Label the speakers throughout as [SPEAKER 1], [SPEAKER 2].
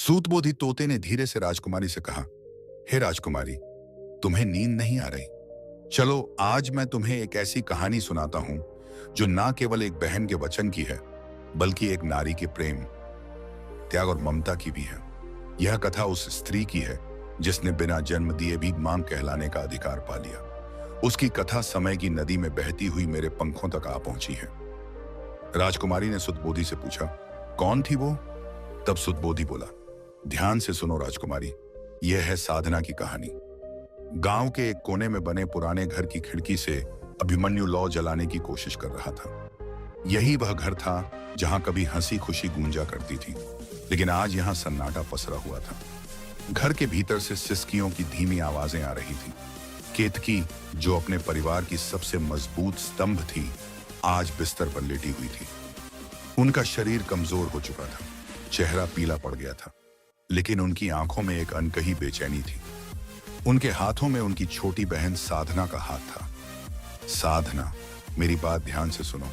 [SPEAKER 1] सूतबोधी तोते ने धीरे से राजकुमारी से कहा, हे राजकुमारी, तुम्हें नींद नहीं आ रही? चलो आज मैं तुम्हें एक ऐसी कहानी सुनाता हूं जो ना केवल एक बहन के वचन की है, बल्कि एक नारी के प्रेम, त्याग और ममता की भी है। यह कथा उस स्त्री की है जिसने बिना जन्म दिए भी मां कहलाने का अधिकार पा लिया। उसकी कथा समय की नदी में बहती हुई मेरे पंखों तक आ पहुंची है। राजकुमारी ने सुतबोधी से पूछा, कौन थी वो? तब सुतबोधी बोला, ध्यान से सुनो राजकुमारी, यह है साधना की कहानी। गांव के एक कोने में बने पुराने घर की खिड़की से अभिमन्यु लौ जलाने की कोशिश कर रहा था। यही वह घर था जहां कभी हंसी खुशी गूंजा करती थी, लेकिन आज यहां सन्नाटा पसरा हुआ था। घर के भीतर से सिसकियों की धीमी आवाजें आ रही थी। केतकी, जो अपने परिवार की सबसे मजबूत स्तंभ थी, आज बिस्तर पर लेटी हुई थी। उनका शरीर कमजोर हो चुका था, चेहरा पीला पड़ गया था, लेकिन उनकी आंखों में एक अनकही बेचैनी थी। उनके हाथों में उनकी छोटी बहन साधना का हाथ था। साधना, मेरी बात ध्यान से सुनो।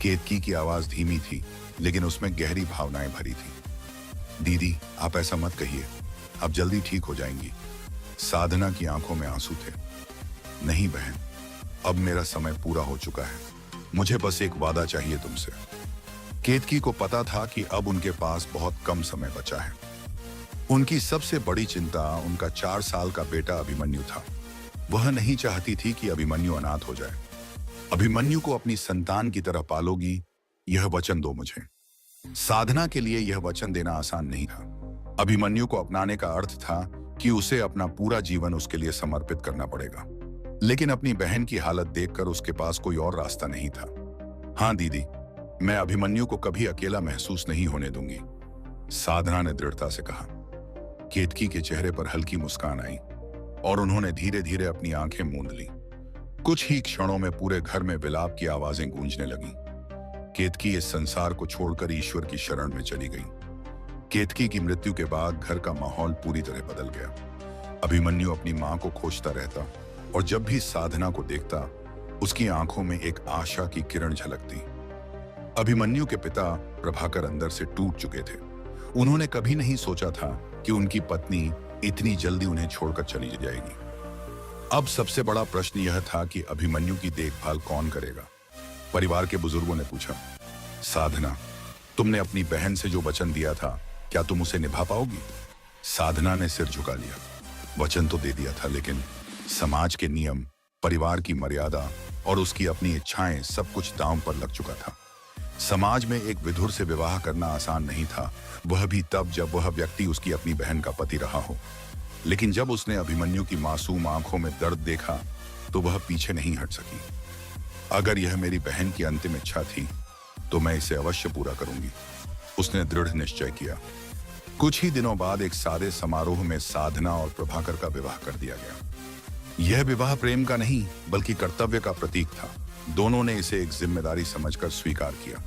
[SPEAKER 1] केतकी की आवाज धीमी थी, लेकिन उसमें गहरी भावनाएं भरी थी। दीदी, आप ऐसा मत कहिए, आप जल्दी ठीक हो जाएंगी। साधना की आंखों में आंसू थे। नहीं बहन, अब मेरा समय पूरा हो चुका है, मुझे बस एक वादा चाहिए तुमसे। केतकी को पता था कि अब उनके पास बहुत कम समय बचा है। उनकी सबसे बड़ी चिंता उनका 4 साल का बेटा अभिमन्यु था। वह नहीं चाहती थी कि अभिमन्यु अनाथ हो जाए। अभिमन्यु को अपनी संतान की तरह पालोगी, यह वचन दो मुझे। साधना के लिए यह वचन देना आसान नहीं था। अभिमन्यु को अपनाने का अर्थ था कि उसे अपना पूरा जीवन उसके लिए समर्पित करना पड़ेगा। लेकिन अपनी बहन की हालत देखकर उसके पास कोई और रास्ता नहीं था। हाँ दीदी, मैं अभिमन्यु को कभी अकेला महसूस नहीं होने दूंगी, साधना ने दृढ़ता से कहा। केतकी के चेहरे पर हल्की मुस्कान आई और उन्होंने धीरे धीरे अपनी आंखें मूंद ली। कुछ ही क्षणों में पूरे घर में विलाप की आवाजें गूंजने लगीं। केतकी इस संसार को छोड़कर ईश्वर की शरण में चली गई। केतकी की मृत्यु के बाद घर का माहौल पूरी तरह बदल गया। अभिमन्यु अपनी मां को खोजता रहता और जब भी साधना को देखता, उसकी आंखों में एक आशा की किरण झलकती। अभिमन्यु के पिता प्रभाकर अंदर से टूट चुके थे। उन्होंने कभी नहीं सोचा था कि उनकी पत्नी इतनी जल्दी उन्हें छोड़कर चली जाएगी। अब सबसे बड़ा प्रश्न यह था कि अभिमन्यु की देखभाल कौन करेगा। परिवार के बुजुर्गों ने पूछा, साधना, तुमने अपनी बहन से जो वचन दिया था, क्या तुम उसे निभा पाओगी? साधना ने सिर झुका लिया। वचन तो दे दिया था, लेकिन समाज के नियम, परिवार की मर्यादा और उसकी अपनी इच्छाएं, सब कुछ दांव पर लग चुका था। समाज में एक विधुर से विवाह करना आसान नहीं था, वह भी तब जब वह व्यक्ति उसकी अपनी बहन का पति रहा हो। लेकिन जब उसने अभिमन्यु की मासूम आंखों में दर्द देखा, तो वह पीछे नहीं हट सकी। अगर यह मेरी बहन की अंतिम इच्छा थी, तो मैं इसे अवश्य पूरा करूंगी, उसने दृढ़ निश्चय किया। कुछ ही दिनों बाद एक सादे समारोह में साधना और प्रभाकर का विवाह कर दिया गया। यह विवाह प्रेम का नहीं, बल्कि कर्तव्य का प्रतीक था। दोनों ने इसे एक जिम्मेदारी समझकर स्वीकार किया।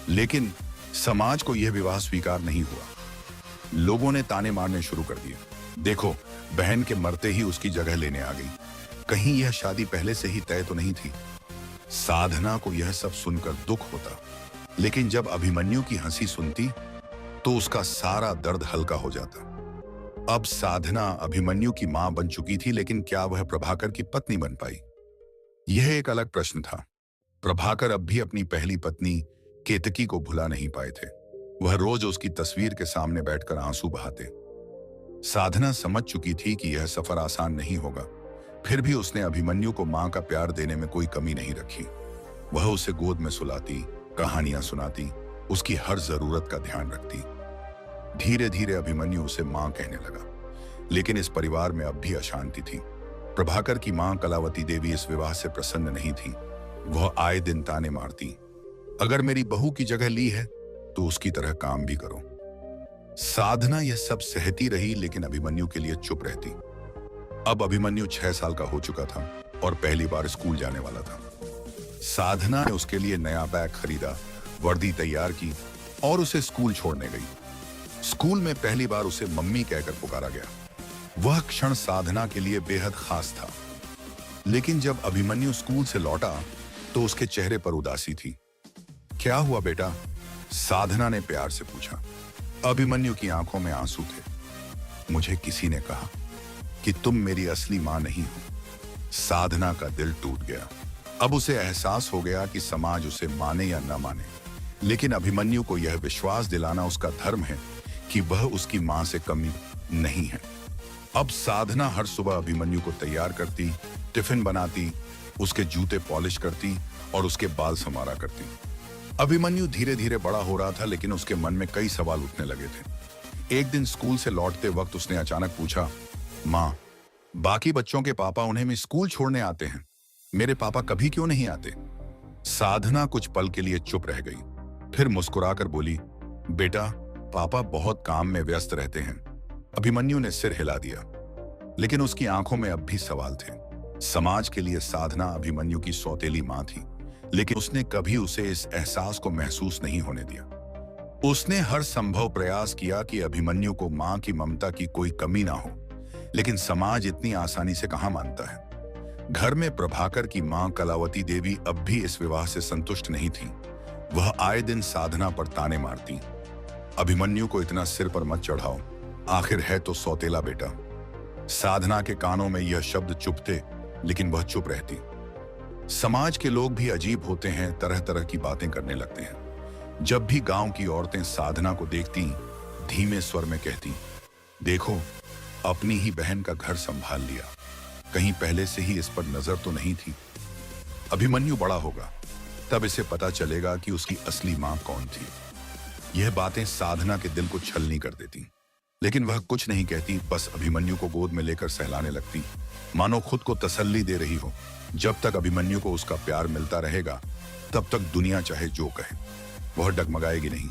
[SPEAKER 1] लेकिन समाज को यह विवाह स्वीकार नहीं हुआ। लोगों ने ताने मारने शुरू कर दिए। देखो, बहन के मरते ही उसकी जगह लेने आ गई। कहीं यह शादी पहले से ही तय तो नहीं थी? साधना को यह सब सुनकर दुख होता, लेकिन जब अभिमन्यु की हंसी सुनती, तो उसका सारा दर्द हल्का हो जाता। अब साधना अभिमन्यु की मां बन चुकी थी, लेकिन क्या वह प्रभाकर की पत्नी बन पाई? यह एक अलग प्रश्न था। प्रभाकर अब भी अपनी पहली पत्नी केतकी को भुला नहीं पाए थे। वह रोज उसकी तस्वीर के सामने बैठकर आंसू बहाते। साधना समझ चुकी थी कि यह सफर आसान नहीं होगा, फिर भी उसने अभिमन्यु को मां का प्यार देने में कोई कमी नहीं रखी। वह उसे गोद में सुलाती, कहानियां सुनाती, उसकी हर जरूरत का ध्यान रखती। धीरे धीरे अभिमन्यु उसे मां कहने लगा। लेकिन इस परिवार में अब भी अशांति थी। प्रभाकर की मां कलावती देवी इस विवाह से प्रसन्न नहीं थी। वह आए दिन ताने मारती, अगर मेरी बहू की जगह ली है तो उसकी तरह काम भी करो। साधना यह सब सहती रही, लेकिन अभिमन्यु के लिए चुप रहती। अब अभिमन्यु 6 साल का हो चुका था और पहली बार स्कूल जाने वाला था। साधना ने उसके लिए नया बैग खरीदा, वर्दी तैयार की और उसे स्कूल छोड़ने गई। स्कूल में पहली बार उसे मम्मी कहकर पुकारा गया। वह क्षण साधना के लिए बेहद खास था। लेकिन जब अभिमन्यु स्कूल से लौटा, तो उसके चेहरे पर उदासी थी। क्या हुआ बेटा? साधना ने प्यार से पूछा। अभिमन्यु की आंखों में आंसू थे। मुझे किसी ने कहा कि तुम मेरी असली मां नहीं हो। साधना का दिल टूट गया। अब उसे एहसास हो गया कि समाज उसे माने या न माने, लेकिन अभिमन्यु को यह विश्वास दिलाना उसका धर्म है कि वह उसकी मां से कमी नहीं है। अब साधना हर सुबह अभिमन्यु को तैयार करती, टिफिन बनाती, उसके जूते पॉलिश करती और उसके बाल संवारा करती। अभिमन्यु धीरे धीरे बड़ा हो रहा था, लेकिन उसके मन में कई सवाल उठने लगे थे। एक दिन स्कूल से लौटते वक्त उसने अचानक पूछा, मां, बाकी बच्चों के पापा उन्हें स्कूल छोड़ने आते हैं, मेरे पापा कभी क्यों नहीं आते? साधना कुछ पल के लिए चुप रह गई, फिर मुस्कुराकर बोली, बेटा, पापा बहुत काम में व्यस्त रहते हैं। अभिमन्यु ने सिर हिला दिया, लेकिन उसकी आंखों में अब भी सवाल थे। समाज के लिए साधना अभिमन्यु की सौतेली मां थी, लेकिन उसने कभी उसे इस एहसास को महसूस नहीं होने दिया। उसने हर संभव प्रयास किया कि अभिमन्यु को मां की ममता की कोई कमी ना हो, लेकिन समाज इतनी आसानी से कहां मानता है। घर में प्रभाकर की मां कलावती देवी अब भी इस विवाह से संतुष्ट नहीं थी। वह आए दिन साधना पर ताने मारती, अभिमन्यु को इतना सिर पर मत चढ़ाओ, आखिर है तो सौतेला बेटा। साधना के कानों में यह शब्द चुभते, लेकिन वह चुप रहती। समाज के लोग भी अजीब होते हैं, तरह तरह की बातें करने लगते हैं। जब भी गांव की औरतें साधना को देखती, धीमे स्वर में कहती, देखो, अपनी ही बहन का घर संभाल लिया, कहीं पहले से ही इस पर नजर तो नहीं थी। अभिमन्यु बड़ा होगा, तब इसे पता चलेगा कि उसकी असली मां कौन थी। यह बातें साधना के दिल को छलनी कर देती, लेकिन वह कुछ नहीं कहती, बस अभिमन्यु को गोद में लेकर सहलाने लगती, मानो खुद को तसल्ली दे रही हो। जब तक अभिमन्यु को उसका प्यार मिलता रहेगा, तब तक दुनिया चाहे जो कहे, वह डगमगाएगी नहीं।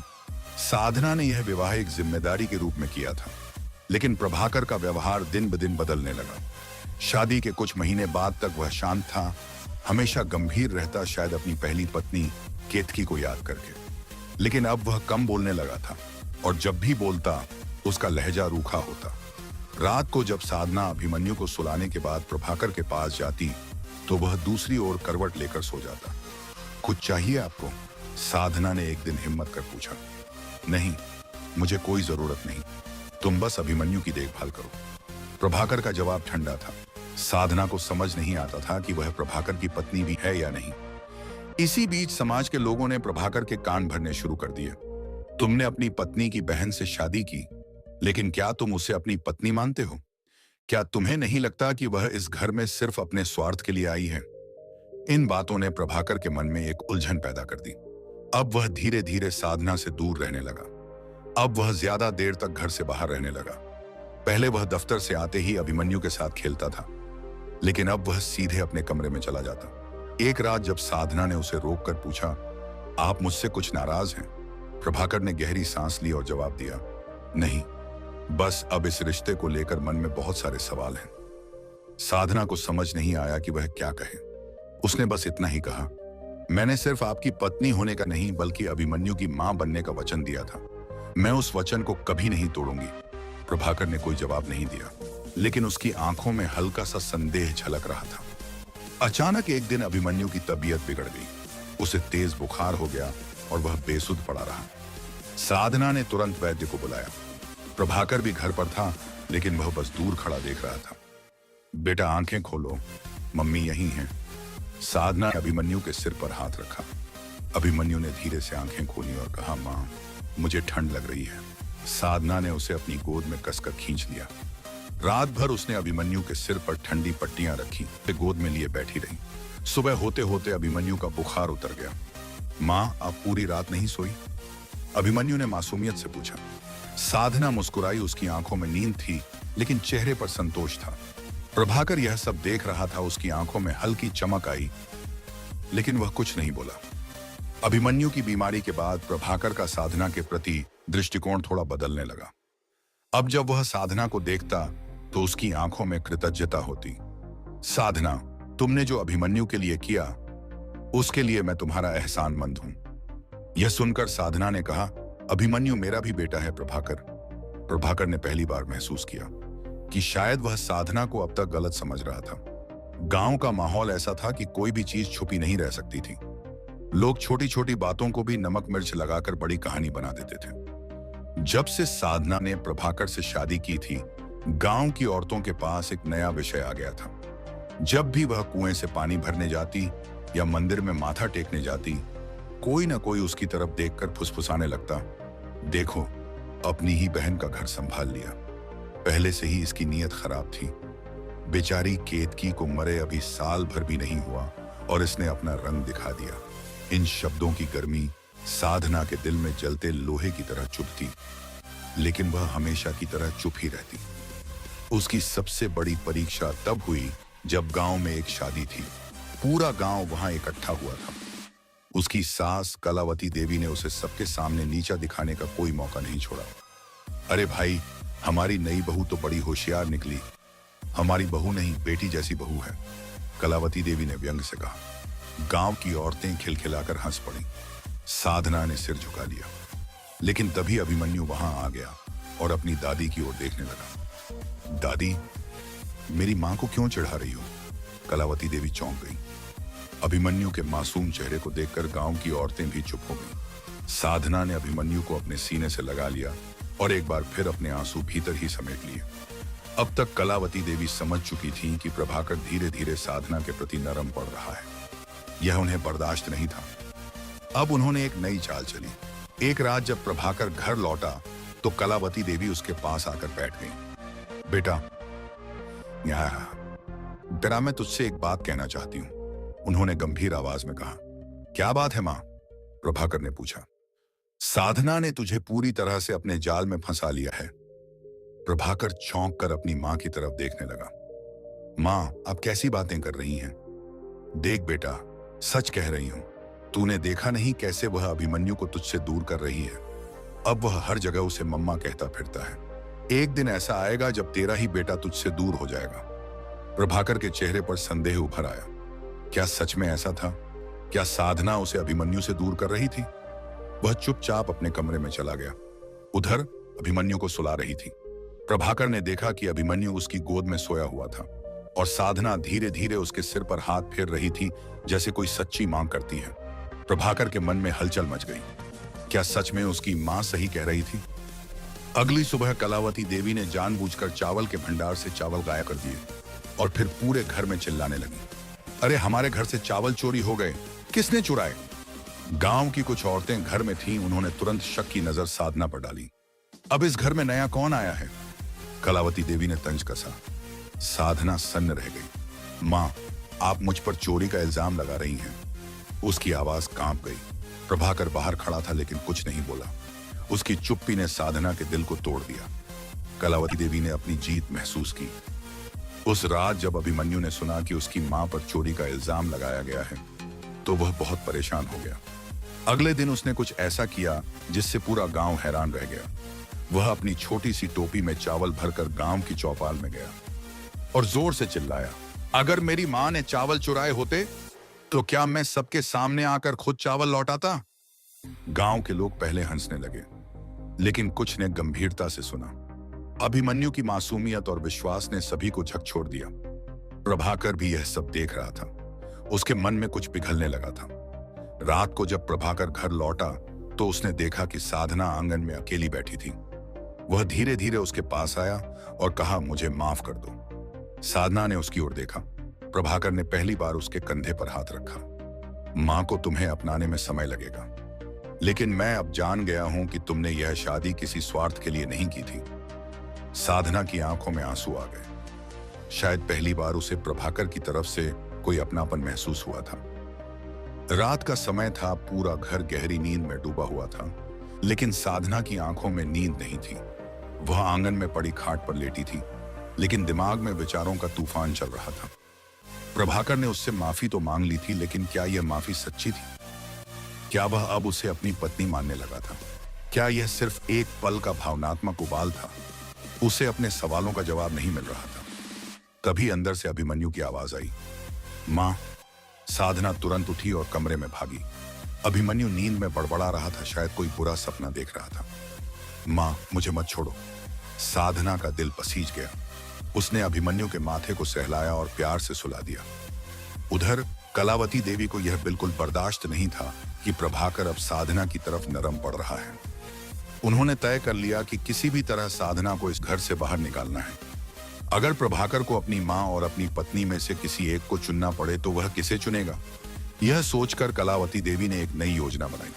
[SPEAKER 1] साधना ने यह विवाह एक जिम्मेदारी के रूप में किया था, लेकिन प्रभाकर का व्यवहार दिन ब दिन बदलने लगा। शादी के कुछ महीने बाद तक वह शांत था, हमेशा गंभीर रहता, शायद अपनी पहली पत्नी केतकी को याद करके। लेकिन अब वह कम बोलने लगा था, और जब भी बोलता उसका लहजा रूखा होता। रात को जब साधना अभिमन्यु को सुलाने के बाद प्रभाकर के पास जाती, तो वह दूसरी ओर करवट लेकर सो जाता। कुछ चाहिए आपको? साधना ने एक दिन हिम्मत कर पूछा। नहीं, मुझे कोई जरूरत नहीं, तुम बस अभिमन्यु की देखभाल करो। प्रभाकर का जवाब ठंडा था। साधना को समझ नहीं आता था कि वह प्रभाकर की पत्नी भी है या नहीं। इसी बीच समाज के लोगों ने प्रभाकर के कान भरने शुरू कर दिए। तुमने अपनी पत्नी की बहन से शादी की, लेकिन क्या तुम उसे अपनी पत्नी मानते हो? क्या तुम्हें नहीं लगता कि वह इस घर में सिर्फ अपने स्वार्थ के लिए आई है? इन बातों ने प्रभाकर के मन में एक उलझन पैदा कर दी। अब वह धीरे धीरे साधना से दूर रहने लगा। अब वह ज्यादा देर तक घर से बाहर रहने लगा। पहले वह दफ्तर से आते ही अभिमन्यु के साथ खेलता था, लेकिन अब वह सीधे अपने कमरे में चला जाता। एक रात जब साधना ने उसे रोककर पूछा, आप मुझसे कुछ नाराज हैं? प्रभाकर ने गहरी सांस ली और जवाब दिया, नहीं, बस अब इस रिश्ते को लेकर मन में बहुत सारे सवाल हैं। साधना को समझ नहीं आया कि वह क्या कहे। उसने बस इतना ही कहा, मैंने सिर्फ आपकी पत्नी होने का नहीं, बल्कि अभिमन्यु की मां बनने का वचन दिया था। मैं उस वचन को कभी नहीं तोड़ूंगी। प्रभाकर ने कोई जवाब नहीं दिया, लेकिन उसकी आंखों में हल्का सा संदेह झलक रहा था। अचानक एक दिन अभिमन्यु की तबीयत बिगड़ गई। उसे तेज बुखार हो गया और वह बेसुध पड़ा रहा। साधना ने तुरंत वैद्य को बुलाया। प्रभाकर भी घर पर था, लेकिन वह बस दूर खड़ा देख रहा था। बेटा, आंखें खोलो, मम्मी यहीं हैं। साधना ने अभिमन्यु के सिर पर हाथ रखा। अभिमन्यु ने धीरे से आंखें खोली और कहा, मां, मुझे ठंड लग रही है। साधना ने उसे अपनी गोद में कसकर खींच लिया। रात भर उसने अभिमन्यु के सिर पर ठंडी पट्टियां रखी, फिर गोद में लिए बैठी रही। सुबह होते होते अभिमन्यु का बुखार उतर गया। मां, आप पूरी रात नहीं सोई? अभिमन्यु ने मासूमियत से पूछा। साधना मुस्कुराई। उसकी आंखों में नींद थी, लेकिन चेहरे पर संतोष था। प्रभाकर यह सब देख रहा था। उसकी आंखों में हल्की चमक आई, लेकिन वह कुछ नहीं बोला। अभिमन्यु की बीमारी के बाद प्रभाकर का साधना के प्रति दृष्टिकोण थोड़ा बदलने लगा। अब जब वह साधना को देखता, तो उसकी आंखों में कृतज्ञता होती। साधना, तुमने जो अभिमन्यु के लिए किया, उसके लिए मैं तुम्हारा एहसानमंद हूं। यह सुनकर साधना ने कहा, अभिमन्यु मेरा भी बेटा है प्रभाकर। प्रभाकर ने पहली बार महसूस किया कि शायद वह साधना को अब तक गलत समझ रहा था। गांव का माहौल ऐसा था कि कोई भी चीज छुपी नहीं रह सकती थी। लोग छोटी छोटी बातों को भी नमक मिर्च लगाकर बड़ी कहानी बना देते थे। जब से साधना ने प्रभाकर से शादी की थी, गांव की औरतों के पास एक नया विषय आ गया था। जब भी वह कुएं से पानी भरने जाती या मंदिर में माथा टेकने जाती, कोई ना कोई उसकी तरफ देखकर फुसफुसाने लगता, देखो, अपनी ही बहन का घर संभाल लिया। पहले से ही इसकी नीयत खराब थी। बेचारी केतकी को मरे अभी साल भर भी नहीं हुआ और इसने अपना रंग दिखा दिया। इन शब्दों की गर्मी साधना के दिल में जलते लोहे की तरह चुभती, लेकिन वह हमेशा की तरह चुप ही रहती। उसकी सबसे बड़ी परीक्षा तब हुई जब गांव में एक शादी थी। पूरा गांव वहां इकट्ठा हुआ था। उसकी सास कलावती देवी ने उसे सबके सामने नीचा दिखाने का कोई मौका नहीं छोड़ा। अरे भाई, हमारी नई बहू तो बड़ी होशियार निकली। हमारी बहू नहीं, बेटी जैसी बहू है, कलावती देवी ने व्यंग से कहा। गांव की औरतें खिलखिलाकर हंस पड़ी। साधना ने सिर झुका लिया, लेकिन तभी अभिमन्यु वहां आ गया और अपनी दादी की ओर देखने लगा। दादी, मेरी मां को क्यों चिढ़ा रही हो? कलावती देवी चौंक गई। अभिमन्यु के मासूम चेहरे को देखकर गांव की औरतें भी चुप हो गईं। साधना ने अभिमन्यु को अपने सीने से लगा लिया और एक बार फिर अपने आंसू भीतर ही समेट लिए। अब तक कलावती देवी समझ चुकी थी कि प्रभाकर धीरे धीरे साधना के प्रति नरम पड़ रहा है। यह उन्हें बर्दाश्त नहीं था। अब उन्होंने एक नई चाल चली। एक रात जब प्रभाकर घर लौटा तो कलावती देवी उसके पास आकर बैठ गई। बेटा, जरा मैं तुझसे एक बात कहना चाहती हूं, उन्होंने गंभीर आवाज में कहा। क्या बात है मां? प्रभाकर ने पूछा। साधना ने तुझे पूरी तरह से अपने जाल में फंसा लिया है। प्रभाकर चौंक कर अपनी मां की तरफ देखने लगा। मां, आप कैसी बातें कर रही हैं? देख बेटा, सच कह रही हूं। तूने देखा नहीं कैसे वह अभिमन्यु को तुझसे दूर कर रही है? अब वह हर जगह उसे मम्मा कहता फिरता है। एक दिन ऐसा आएगा जब तेरा ही बेटा तुझसे दूर हो जाएगा। प्रभाकर के चेहरे पर संदेह उभर आया। क्या सच में ऐसा था? क्या साधना उसे अभिमन्यु से दूर कर रही थी? वह चुपचाप अपने कमरे में चला गया। उधर अभिमन्यु को सुला रही थी। प्रभाकर ने देखा कि अभिमन्यु उसकी गोद में सोया हुआ था और साधना धीरे धीरे उसके सिर पर हाथ फेर रही थी, जैसे कोई सच्ची मांग करती है। प्रभाकर के मन में हलचल मच गई। क्या सच में उसकी मां सही कह रही थी? अगली सुबह कलावती देवी ने जानबूझकर चावल के भंडार से चावल गायब कर दिए और फिर पूरे घर में चिल्लाने लगी, अरे हमारे घर से चावल चोरी हो गए, किसने चुराए? गांव की कुछ औरतें घर में थीं, उन्होंने तुरंत शक की नजर साधना पर डाली। अब इस घर में नया कौन आया है? कलावती देवी ने तंज कसा। साधना सन्न रह गई। मां, आप मुझ पर चोरी का इल्जाम लगा रही हैं। उसकी आवाज कांप गई। प्रभाकर बाहर खड़ा था लेकिन कुछ नहीं बोला। उसकी चुप्पी ने साधना के दिल को तोड़ दिया। कलावती देवी ने अपनी जीत महसूस की। उस रात जब अभिमन्यु ने सुना कि उसकी मां पर चोरी का इल्जाम लगाया गया है, तो वह बहुत परेशान हो गया। अगले दिन उसने कुछ ऐसा किया जिससे पूरा गांव हैरान रह गया। वह अपनी छोटी सी टोपी में चावल भरकर गांव की चौपाल में गया और जोर से चिल्लाया, अगर मेरी मां ने चावल चुराए होते तो क्या मैं सबके सामने आकर खुद चावल लौटाता? गांव के लोग पहले हंसने लगे, लेकिन कुछ ने गंभीरता से सुना। अभिमन्यु की मासूमियत और विश्वास ने सभी को झकझोर दिया। प्रभाकर भी यह सब देख रहा था। उसके मन में कुछ पिघलने लगा था। रात को जब प्रभाकर घर लौटा तो उसने देखा कि साधना आंगन में अकेली बैठी थी। वह धीरे धीरे उसके पास आया और कहा, मुझे माफ कर दो। साधना ने उसकी ओर देखा। प्रभाकर ने पहली बार उसके कंधे पर हाथ रखा। मां को तुम्हें अपनाने में समय लगेगा, लेकिन मैं अब जान गया हूं कि तुमने यह शादी किसी स्वार्थ के लिए नहीं की थी। साधना की आंखों में आंसू आ गए। शायद पहली बार उसे प्रभाकर की तरफ से कोई अपनापन महसूस हुआ था। रात का समय था, पूरा घर गहरी नींद में डूबा हुआ था, लेकिन साधना की आंखों में नींद नहीं थी। वह आंगन में पड़ी खाट पर लेटी थी, लेकिन दिमाग में विचारों का तूफान चल रहा था। प्रभाकर ने उससे माफी तो मांग ली थी, लेकिन क्या यह माफी सच्ची थी? क्या वह अब उसे अपनी पत्नी मानने लगा था? क्या यह सिर्फ एक पल का भावनात्मक उबाल था? उसे अपने सवालों का जवाब नहीं मिल रहा था। तभी अंदर से अभिमन्यु की आवाज आई, मां। साधना तुरंत उठी और कमरे में भागी। अभिमन्यु नींद में बड़बड़ा रहा था, शायद कोई बुरा सपना देख रहा था। मां, मुझे मत छोड़ो। साधना का दिल पसीज गया। उसने अभिमन्यु के माथे को सहलाया और प्यार से सुला दिया। उधर कलावती देवी को यह बिल्कुल बर्दाश्त नहीं था कि प्रभाकर अब साधना की तरफ नरम पड़ रहा है। उन्होंने तय कर लिया कि किसी भी तरह साधना को इस घर से बाहर निकालना है। अगर प्रभाकर को अपनी माँ और अपनी पत्नी में से किसी एक को चुनना पड़े तो वह किसे चुनेगा? यह सोचकर कलावती देवी ने एक नई योजना बनाई।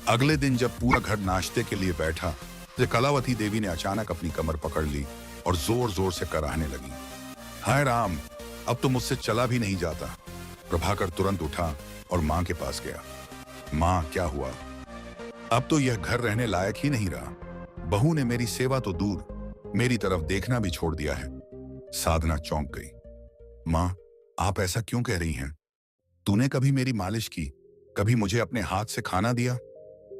[SPEAKER 1] अगले दिन जब पूरा घर नाश्ते के लिए बैठा तो कलावती देवी ने अचानक अपनी कमर पकड़ ली और जोर जोर से कराहने लगी। हाय राम, अब तो मुझसे चला भी नहीं जाता। प्रभाकर तुरंत उठा और माँ के पास गया। माँ, क्या हुआ? अब तो यह घर रहने लायक ही नहीं रहा। बहू ने मेरी सेवा तो दूर, मेरी तरफ देखना भी छोड़ दिया है। साधना चौंक गई। माँ, आप ऐसा क्यों कह रही हैं? तूने कभी मेरी मालिश की? कभी मुझे अपने हाथ से खाना दिया?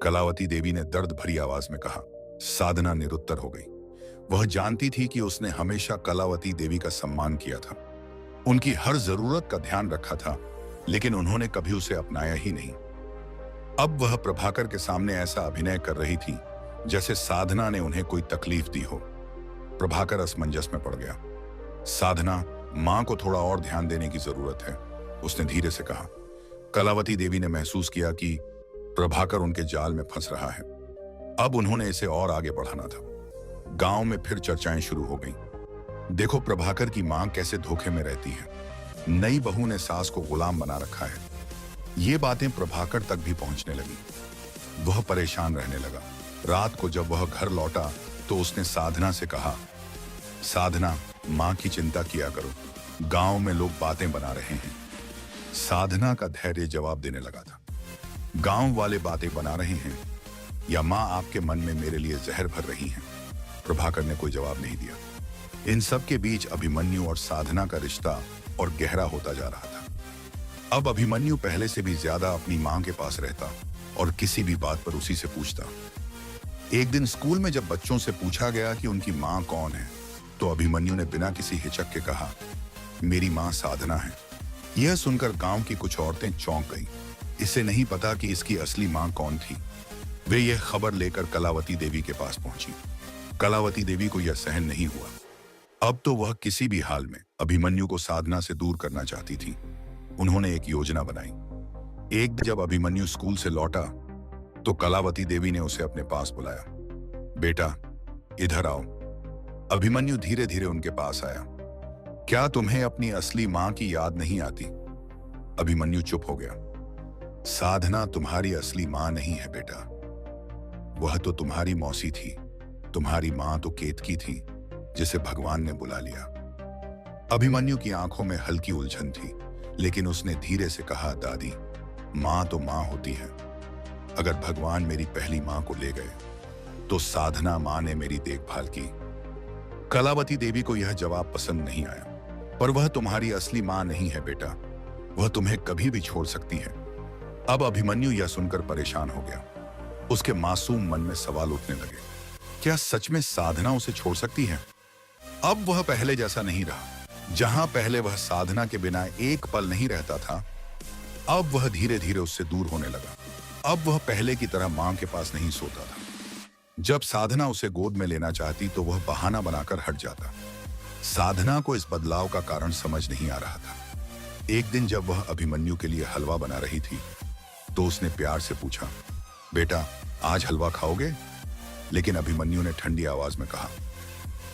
[SPEAKER 1] कलावती देवी ने दर्द भरी आवाज में कहा। साधना निरुत्तर हो गई। वह जानती थी कि उसने हमेशा कलावती देवी का सम्मान किया था, उनकी हर जरूरत का ध्यान रखा था, लेकिन उन्होंने कभी उसे अपनाया ही नहीं। अब वह प्रभाकर के सामने ऐसा अभिनय कर रही थी जैसे साधना ने उन्हें कोई तकलीफ दी हो। प्रभाकर असमंजस में पड़ गया। साधना, मां को थोड़ा और ध्यान देने की जरूरत है, उसने धीरे से कहा। कलावती देवी ने महसूस किया कि प्रभाकर उनके जाल में फंस रहा है। अब उन्होंने इसे और आगे बढ़ाना था। गांव में फिर चर्चाएं शुरू हो गईं। देखो प्रभाकर की मां कैसे धोखे में रहती है। नई बहू ने सास को गुलाम बना रखा है। ये बातें प्रभाकर तक भी पहुंचने लगी। वह परेशान रहने लगा। रात को जब वह घर लौटा तो उसने साधना से कहा, साधना, मां की चिंता किया करो, गांव में लोग बातें बना रहे हैं। साधना का धैर्य जवाब देने लगा था। गांव वाले बातें बना रहे हैं या मां आपके मन में मेरे लिए जहर भर रही हैं? प्रभाकर ने कोई जवाब नहीं दिया। इन सब के बीच अभिमन्यु और साधना का रिश्ता और गहरा होता जा रहा था। अब अभिमन्यु पहले से भी ज्यादा अपनी मां के पास रहता और किसी भी बात पर उसी से पूछता। एक दिन स्कूल में जब बच्चों से पूछा गया कि उनकी मां कौन है, तो अभिमन्यु ने बिना किसी हिचक के कहा, मेरी मां साधना है। यह सुनकर गांव की कुछ औरतें चौंक गईं। इसे नहीं पता कि इसकी असली मां कौन थी। वे यह खबर लेकर कलावती देवी के पास पहुंची। कलावती देवी को यह सहन नहीं हुआ। अब तो वह किसी भी हाल में अभिमन्यु को साधना से दूर करना चाहती थी। उन्होंने एक योजना बनाई। एक दिन जब अभिमन्यु स्कूल से लौटा तो कलावती देवी ने उसे अपने पास बुलाया। बेटा, इधर आओ। अभिमन्यु धीरे धीरे उनके पास आया। क्या तुम्हें अपनी असली मां की याद नहीं आती? अभिमन्यु चुप हो गया। साधना तुम्हारी असली मां नहीं है बेटा। वह तो तुम्हारी मौसी थी। तुम्हारी मां तो केतकी थी, जिसे भगवान ने बुला लिया। अभिमन्यु की आंखों में हल्की उलझन थी, लेकिन उसने धीरे से कहा, दादी, मां तो मां होती है। अगर भगवान मेरी पहली मां को ले गए तो साधना मां ने मेरी देखभाल की। कलावती देवी को यह जवाब पसंद नहीं आया। पर वह तुम्हारी असली मां नहीं है बेटा। वह तुम्हें कभी भी छोड़ सकती है। अब अभिमन्यु यह सुनकर परेशान हो गया। उसके मासूम मन में सवाल उठने लगे। क्या सच में साधना उसे छोड़ सकती है? अब वह पहले जैसा नहीं रहा। जहां पहले वह साधना के बिना एक पल नहीं रहता था, अब वह धीरे धीरे उससे दूर होने लगा। अब वह पहले की तरह मां के पास नहीं सोता था। जब साधना उसे गोद में लेना चाहती तो वह बहाना बनाकर हट जाता। साधना को इस बदलाव का कारण समझ नहीं आ रहा था। एक दिन जब वह अभिमन्यु के लिए हलवा बना रही थी तो उसने प्यार से पूछा, बेटा, आज हलवा खाओगे? लेकिन अभिमन्यु ने ठंडी आवाज में कहा,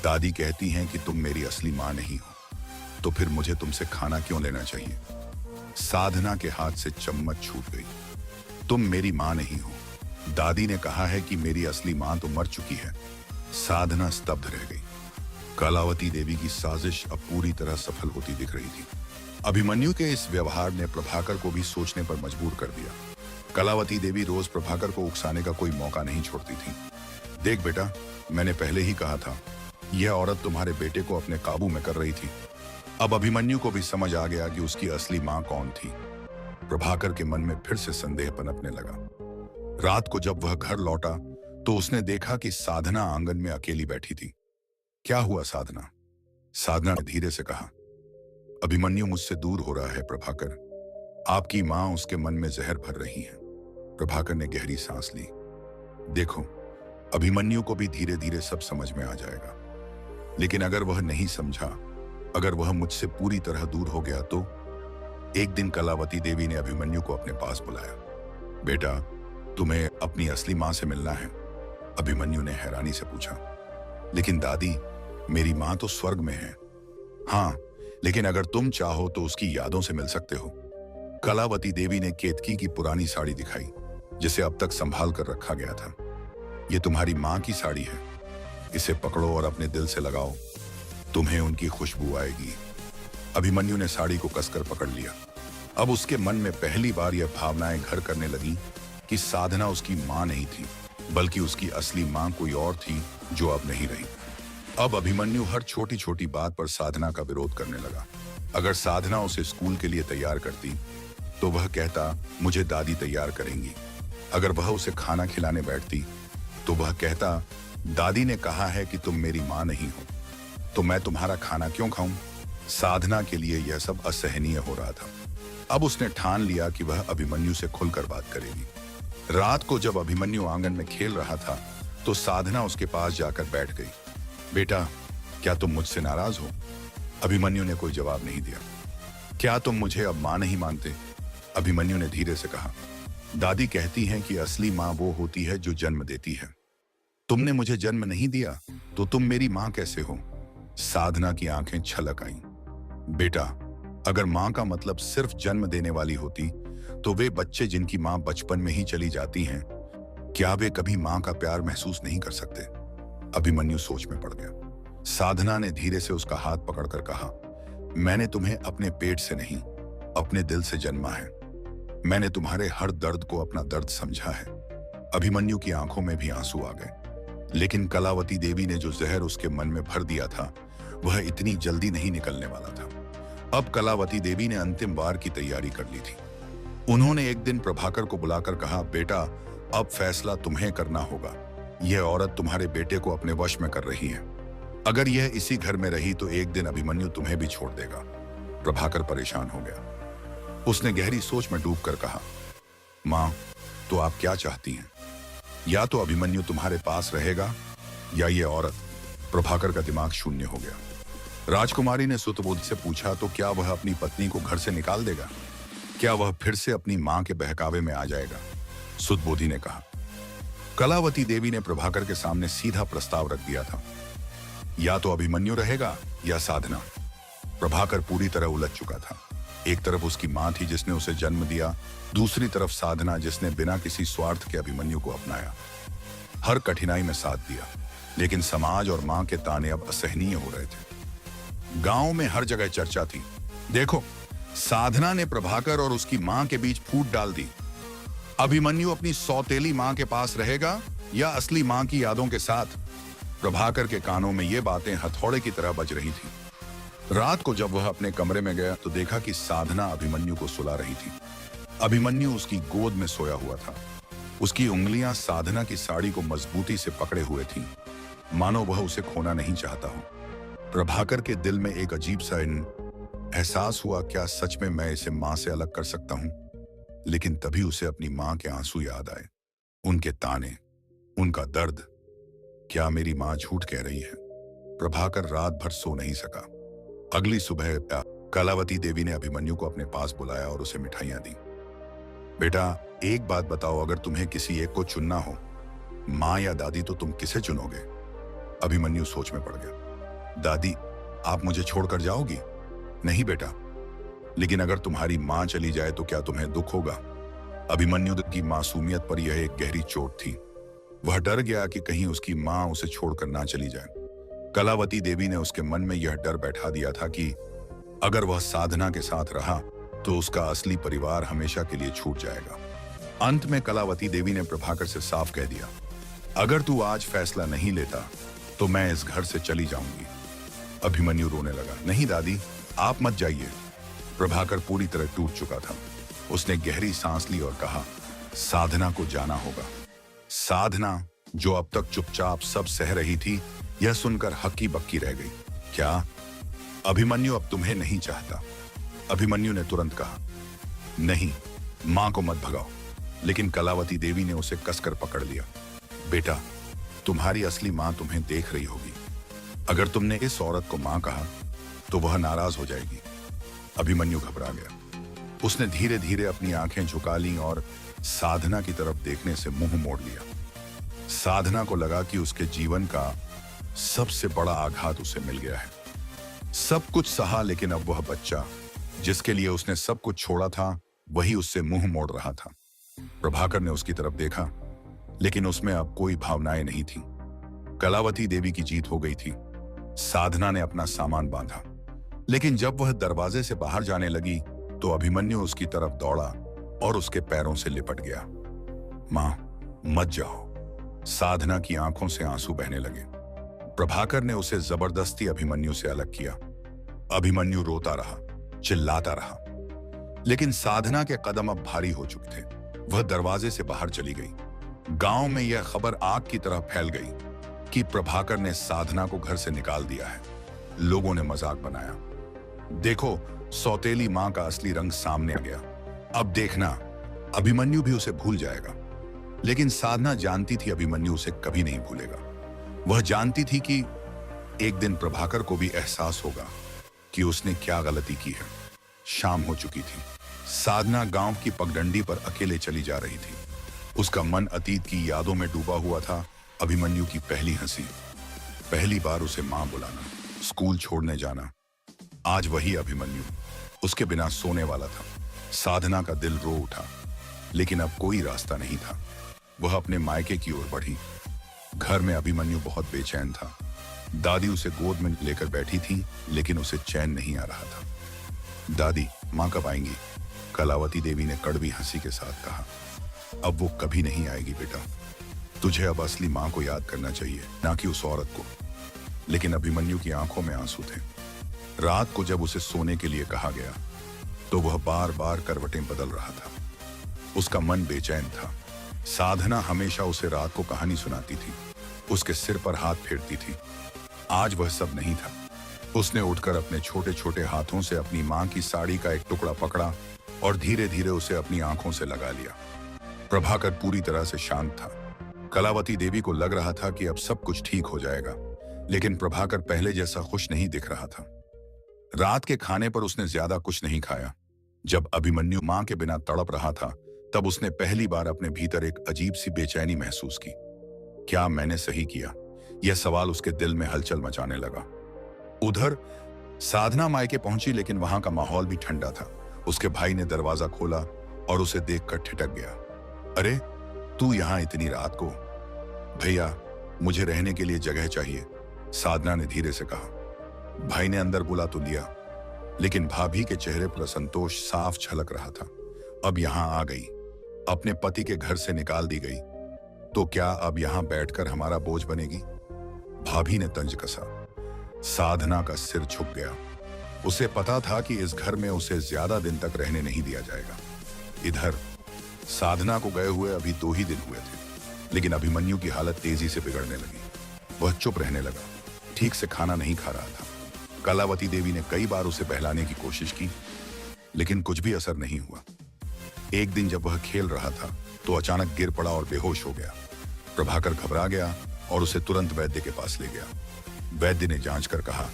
[SPEAKER 1] दादी कहती हैं कि तुम मेरी असली मां नहीं हो, तो फिर मुझे तुमसे खाना क्यों लेना चाहिए? साधना के हाथ से चम्मच छूट गई। तुम मेरी मां नहीं हो। दादी ने कहा है कि मेरी असली मां तो मर चुकी है। साधना स्तब्ध रह गई। कलावती देवी की साजिश अब पूरी तरह सफल होती दिख रही थी। अभिमन्यु के इस व्यवहार ने प्रभाकर को भी सोचने पर मजबूर कर दिया। कलावती देवी रोज प्रभाकर को उकसाने का कोई मौका नहीं छोड़ती थी। देख बेटा, मैंने पहले ही कहा था, यह औरत तुम्हारे बेटे को अपने काबू में कर रही थी। अब अभिमन्यु को भी समझ आ गया कि उसकी असली मां कौन थी। प्रभाकर के मन में फिर से संदेह पनपने लगा। रात को जब वह घर लौटा तो उसने देखा कि साधना आंगन में अकेली बैठी थी। क्या हुआ साधना? साधना ने धीरे से कहा, अभिमन्यु मुझसे दूर हो रहा है प्रभाकर। आपकी मां उसके मन में जहर भर रही है। प्रभाकर ने गहरी सांस ली। देखो, अभिमन्यु को भी धीरे धीरे सब समझ में आ जाएगा। लेकिन अगर वह नहीं समझा, अगर वह मुझसे पूरी तरह दूर हो गया तो? एक दिन कलावती देवी ने अभिमन्यु को अपने पास बुलाया। बेटा, तुम्हें अपनी असली मां से मिलना है। अभिमन्यु ने हैरानी से पूछा। लेकिन दादी, मेरी माँ तो स्वर्ग में है। हाँ, लेकिन अगर तुम चाहो तो उसकी यादों से मिल सकते हो। कलावती देवी ने केतकी की पुरानी साड़ी दिखाई, जिसे अब तक संभाल कर रखा गया था। ये तुम्हारी माँ की साड़ी है, इसे पकड़ो और अपने दिल से लगाओ, तुम्हें उनकी खुशबू आएगी। अभिमन्यु ने साड़ी को कसकर पकड़ लिया। अब उसके मन में पहली बार यह भावनाएं घर करने लगी कि साधना उसकी माँ नहीं थी, बल्कि उसकी असली माँ कोई और थी जो अब नहीं रही। अब अभिमन्यु हर छोटी छोटी बात पर साधना का विरोध करने लगा। अगर साधना उसे स्कूल के लिए तैयार करती तो वह कहता, मुझे दादी तैयार करेंगी। अगर वह उसे खाना खिलाने बैठती तो वह कहता, दादी ने कहा है कि तुम मेरी माँ नहीं हो, तो मैं तुम्हारा खाना क्यों खाऊं? साधना के लिए यह सब असहनीय हो रहा था। अब उसने ठान लिया कि वह अभिमन्यु से खुलकर बात करेगी। रात को जब अभिमन्यु आंगन में खेल रहा था तो साधना उसके पास जाकर बैठ गई। बेटा, क्या तुम मुझसे नाराज हो? अभिमन्यु ने कोई जवाब नहीं दिया। क्या तुम मुझे अब माँ नहीं मानते? अभिमन्यु ने धीरे से कहा। दादी कहती हैं कि असली माँ वो होती है जो जन्म देती है। तुमने मुझे जन्म नहीं दिया तो तुम मेरी माँ कैसे हो? साधना की आंखें छलक आईं। बेटा, अगर माँ का मतलब सिर्फ जन्म देने वाली होती तो वे बच्चे जिनकी माँ बचपन में ही चली जाती हैं, क्या वे कभी माँ का प्यार महसूस नहीं कर सकते? अभिमन्यु सोच में पड़ गया। साधना ने धीरे से उसका हाथ पकड़कर कहा, मैंने तुम्हें अपने पेट से नहीं, अपने दिल से जन्मा है। मैंने तुम्हारे हर दर्द को अपना दर्द समझा है। अभिमन्यु की आंखों में भी आंसू आ गए। लेकिन कलावती देवी ने जो जहर उसके मन में भर दिया था वह इतनी जल्दी नहीं निकलने वाला था। अब कलावती देवी ने अंतिम वार की तैयारी कर ली थी। उन्होंने एक दिन प्रभाकर को बुलाकर कहा, बेटा, अब फैसला तुम्हें करना होगा। यह औरत तुम्हारे बेटे को अपने वश में कर रही है। अगर यह इसी घर में रही तो एक दिन अभिमन्यु तुम्हें भी छोड़ देगा। प्रभाकर परेशान हो गया। उसने गहरी सोच में डूबकर कहा, माँ, तो आप क्या चाहती हैं? या तो अभिमन्यु तुम्हारे पास रहेगा या ये औरत। प्रभाकर का दिमाग शून्य हो गया। राजकुमारी ने सुतबोध से पूछा, तो क्या वह अपनी पत्नी को घर से निकाल देगा? क्या वह फिर से अपनी मां के बहकावे में आ जाएगा? सुतबोधी ने कहा। कलावती देवी ने प्रभाकर के सामने सीधा प्रस्ताव रख दिया था, या तो अभिमन्यु रहेगा या साधना। प्रभाकर पूरी तरह उलझ चुका था। एक तरफ उसकी मां थी जिसने उसे जन्म दिया, दूसरी तरफ साधना जिसने बिना किसी स्वार्थ के अभिमन्यु को अपनाया, हर कठिनाई में साथ दिया। लेकिन समाज और मां के ताने अब असहनीय हो रहे थे। गांव में हर जगह चर्चा थी, देखो, साधना ने प्रभाकर और उसकी मां के बीच फूट डाल दी। अभिमन्यु अपनी सौतेली मां के पास रहेगा या असली मां की यादों के साथ? प्रभाकर के कानों में ये बातें हथौड़े की तरह बज रही थी। रात को जब वह अपने कमरे में गया तो देखा कि साधना अभिमन्यु को सुला रही थी। अभिमन्यु उसकी गोद में सोया हुआ था। उसकी उंगलियां साधना की साड़ी को मजबूती से पकड़े हुए थीं, मानो वह उसे खोना नहीं चाहता हो। प्रभाकर के दिल में एक अजीब सा एहसास हुआ, क्या सच में मैं इसे मां से अलग कर सकता हूं? लेकिन तभी उसे अपनी मां के आंसू याद आए, उनके ताने, उनका दर्द। क्या मेरी मां झूठ कह रही है? प्रभाकर रात भर सो नहीं सका। अगली सुबह कलावती देवी ने अभिमन्यु को अपने पास बुलाया और उसे मिठाइयां दी। बेटा, एक बात बताओ, अगर तुम्हें किसी एक को चुनना हो, मां या दादी, तो तुम किसे चुनोगे? अभिमन्यु सोच में पड़ गया। दादी, आप मुझे छोड़कर जाओगी? नहीं बेटा, लेकिन अगर तुम्हारी मां चली जाए तो क्या तुम्हें दुख होगा? अभिमन्यु की मासूमियत पर यह एक गहरी चोट थी। वह डर गया कि कहीं उसकी मां उसे छोड़कर ना चली जाए। कलावती देवी ने उसके मन में यह डर बैठा दिया था कि अगर वह साधना के साथ रहा तो उसका असली परिवार हमेशा के लिए छूट जाएगा। अंत में कलावती देवी ने प्रभाकर से साफ कह दिया, अगर तू आज फैसला नहीं लेता तो मैं इस घर से चली जाऊंगी। अभिमन्यु रोने लगा। नहीं दादी, आप मत जाइए। प्रभाकर पूरी तरह टूट चुका था। उसने गहरी सांस ली और कहा, साधना को जाना होगा। साधना, जो अब तक चुपचाप सब सह रही थी, यह सुनकर हक्की बक्की रह गई। क्या? अभिमन्यु अब तुम्हें नहीं चाहता? अभिमन्यु ने तुरंत कहा, नहीं, मां को मत भगाओ। लेकिन कलावती देवी ने उसे कसकर पकड़ लिया। बेटा, तुम्हारी असली मां तुम्हें देख रही होगी। अगर तुमने इस औरत को मां कहा तो वह नाराज हो जाएगी। अभिमन्यु घबरा गया। उसने धीरे धीरे अपनी आंखें झुका लीं और साधना की तरफ देखने से मुंह मोड़ लिया। साधना को लगा कि उसके जीवन का सबसे बड़ा आघात उसे मिल गया है। सब कुछ सहा, लेकिन अब वह बच्चा जिसके लिए उसने सब कुछ छोड़ा था वही उससे मुंह मोड़ रहा था। प्रभाकर ने उसकी तरफ देखा, लेकिन उसमें अब कोई भावनाएं नहीं थी। कलावती देवी की जीत हो गई थी। साधना ने अपना सामान बांधा, लेकिन जब वह दरवाजे से बाहर जाने लगी तो अभिमन्यु उसकी तरफ दौड़ा और उसके पैरों से लिपट गया। मां, मत जाओ। साधना की आंखों से आंसू बहने लगे। प्रभाकर ने उसे जबरदस्ती अभिमन्यु से अलग किया। अभिमन्यु रोता रहा, चिल्लाता रहा, लेकिन साधना के कदम अब भारी हो चुके थे। वह दरवाजे से बाहर चली गई। गांव में यह खबर आग की तरह फैल गई कि प्रभाकर ने साधना को घर से निकाल दिया है। लोगों ने मजाक बनाया, देखो सौतेली मां का असली रंग सामने आ गया। अब देखना, अभिमन्यु भी उसे भूल जाएगा। लेकिन साधना जानती थी अभिमन्यु उसे कभी नहीं भूलेगा। वह जानती थी कि एक दिन प्रभाकर को भी एहसास होगा कि उसने क्या गलती की है। शाम हो चुकी थी। साधना गांव की पगडंडी पर अकेले चली जा रही थी। उसका मन अतीत की यादों में डूबा हुआ था। अभिमन्यु की पहली हंसी, पहली बार उसे मां बुलाना, स्कूल छोड़ने जाना। आज वही अभिमन्यु उसके बिना सोने वाला था। साधना का दिल रो उठा, लेकिन अब कोई रास्ता नहीं था। वह अपने मायके की ओर बढ़ी। घर में अभिमन्यु बहुत बेचैन था। दादी उसे गोद में लेकर बैठी थी, लेकिन उसे चैन नहीं आ रहा था। दादी, मां कब आएंगी? कलावती देवी ने कड़वी हंसी के साथ कहा। अब वो कभी नहीं आएगी बेटा। तुझे अब असली मां को याद करना चाहिए, ना कि उस औरत को। लेकिन अभिमन्यु की आंखों में आंसू थे। रात को जब उसे सोने के लिए कहा गया तो वह बार बार करवटें बदल रहा था। उसका मन बेचैन था। साधना हमेशा उसे रात को कहानी सुनाती थी, उसके सिर पर हाथ फेरती थी। आज वह सब नहीं था। उसने उठकर अपने छोटे छोटे हाथों से अपनी मां की साड़ी का एक टुकड़ा पकड़ा और धीरे धीरे उसे अपनी आंखों से लगा लिया। प्रभाकर पूरी तरह से शांत था। कलावती देवी को लग रहा था कि अब सब कुछ ठीक हो जाएगा, लेकिन प्रभाकर पहले जैसा खुश नहीं दिख रहा था। रात के खाने पर उसने ज्यादा कुछ नहीं खाया। जब अभिमन्यु मां के बिना तड़प रहा था, तब उसने पहली बार अपने भीतर एक अजीब सी बेचैनी महसूस की। क्या मैंने सही किया? यह सवाल उसके दिल में हलचल मचाने लगा। उधर साधना मायके पहुंची, लेकिन वहां का माहौल भी ठंडा था। उसके भाई ने दरवाजा खोला और उसे देखकर ठिठक गया। अरे, तू यहां इतनी रात को? भैया, मुझे रहने के लिए जगह चाहिए, साधना ने धीरे से कहा। भाई ने अंदर बुला तो लिया, लेकिन भाभी के चेहरे पर संतोष साफ झलक रहा था। अब यहां आ गई, अपने पति के घर से निकाल दी गई, तो क्या अब यहां बैठकर हमारा बोझ बनेगी? भाभी ने तंज कसा। साधना का सिर झुक गया। उसे पता था कि इस घर में उसे ज्यादा दिन तक रहने नहीं दिया जाएगा। इधर साधना को गए हुए अभी 2 ही दिन हुए थे, लेकिन अभिमन्यु की हालत तेजी से बिगड़ने लगी। वह चुप रहने लगा, ठीक से खाना नहीं खा रहा था। कलावती देवी ने कई बार उसे बहलाने की कोशिश की, लेकिन कुछ भी असर नहीं हुआ। एक दिन जब वह खेल रहा था तो अचानक गिर पड़ा और बेहोश हो गया। प्रभाकर घबरा गया और उसे तुरंत वैद्य के पास ले गया। वैद्य ने जांच कर कहा,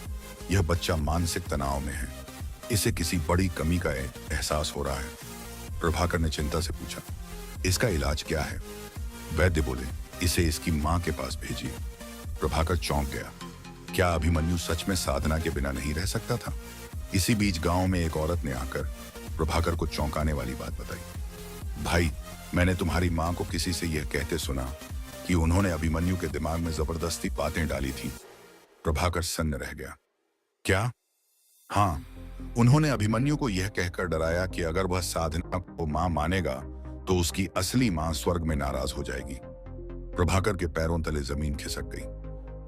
[SPEAKER 1] यह बच्चा मानसिक तनाव में है, इसे किसी बड़ी कमी का एहसास हो रहा है। प्रभाकर ने चिंता से पूछा, इसका इलाज क्या है? वैद्य बोले, इसे इसकी मां के पास भेजिए। प्रभाकर चौंक गया। क्या अभिमन्यु सच में साधना के बिना नहीं रह सकता था? इसी बीच गांव में एक औरत ने आकर प्रभाकर को चौंकाने वाली बात बताई। भाई, मैंने तुम्हारी मां को किसी से यह कहते सुना कि उन्होंने अभिमन्यु के दिमाग में जबरदस्ती बातें डाली थी। प्रभाकर सन्न रह गया। क्या? हाँ, उन्होंने अभिमन्यु को यह कहकर डराया कि अगर वह साधना को मां मानेगा तो उसकी असली मां स्वर्ग में नाराज हो जाएगी। प्रभाकर के पैरों तले जमीन खिसक गई।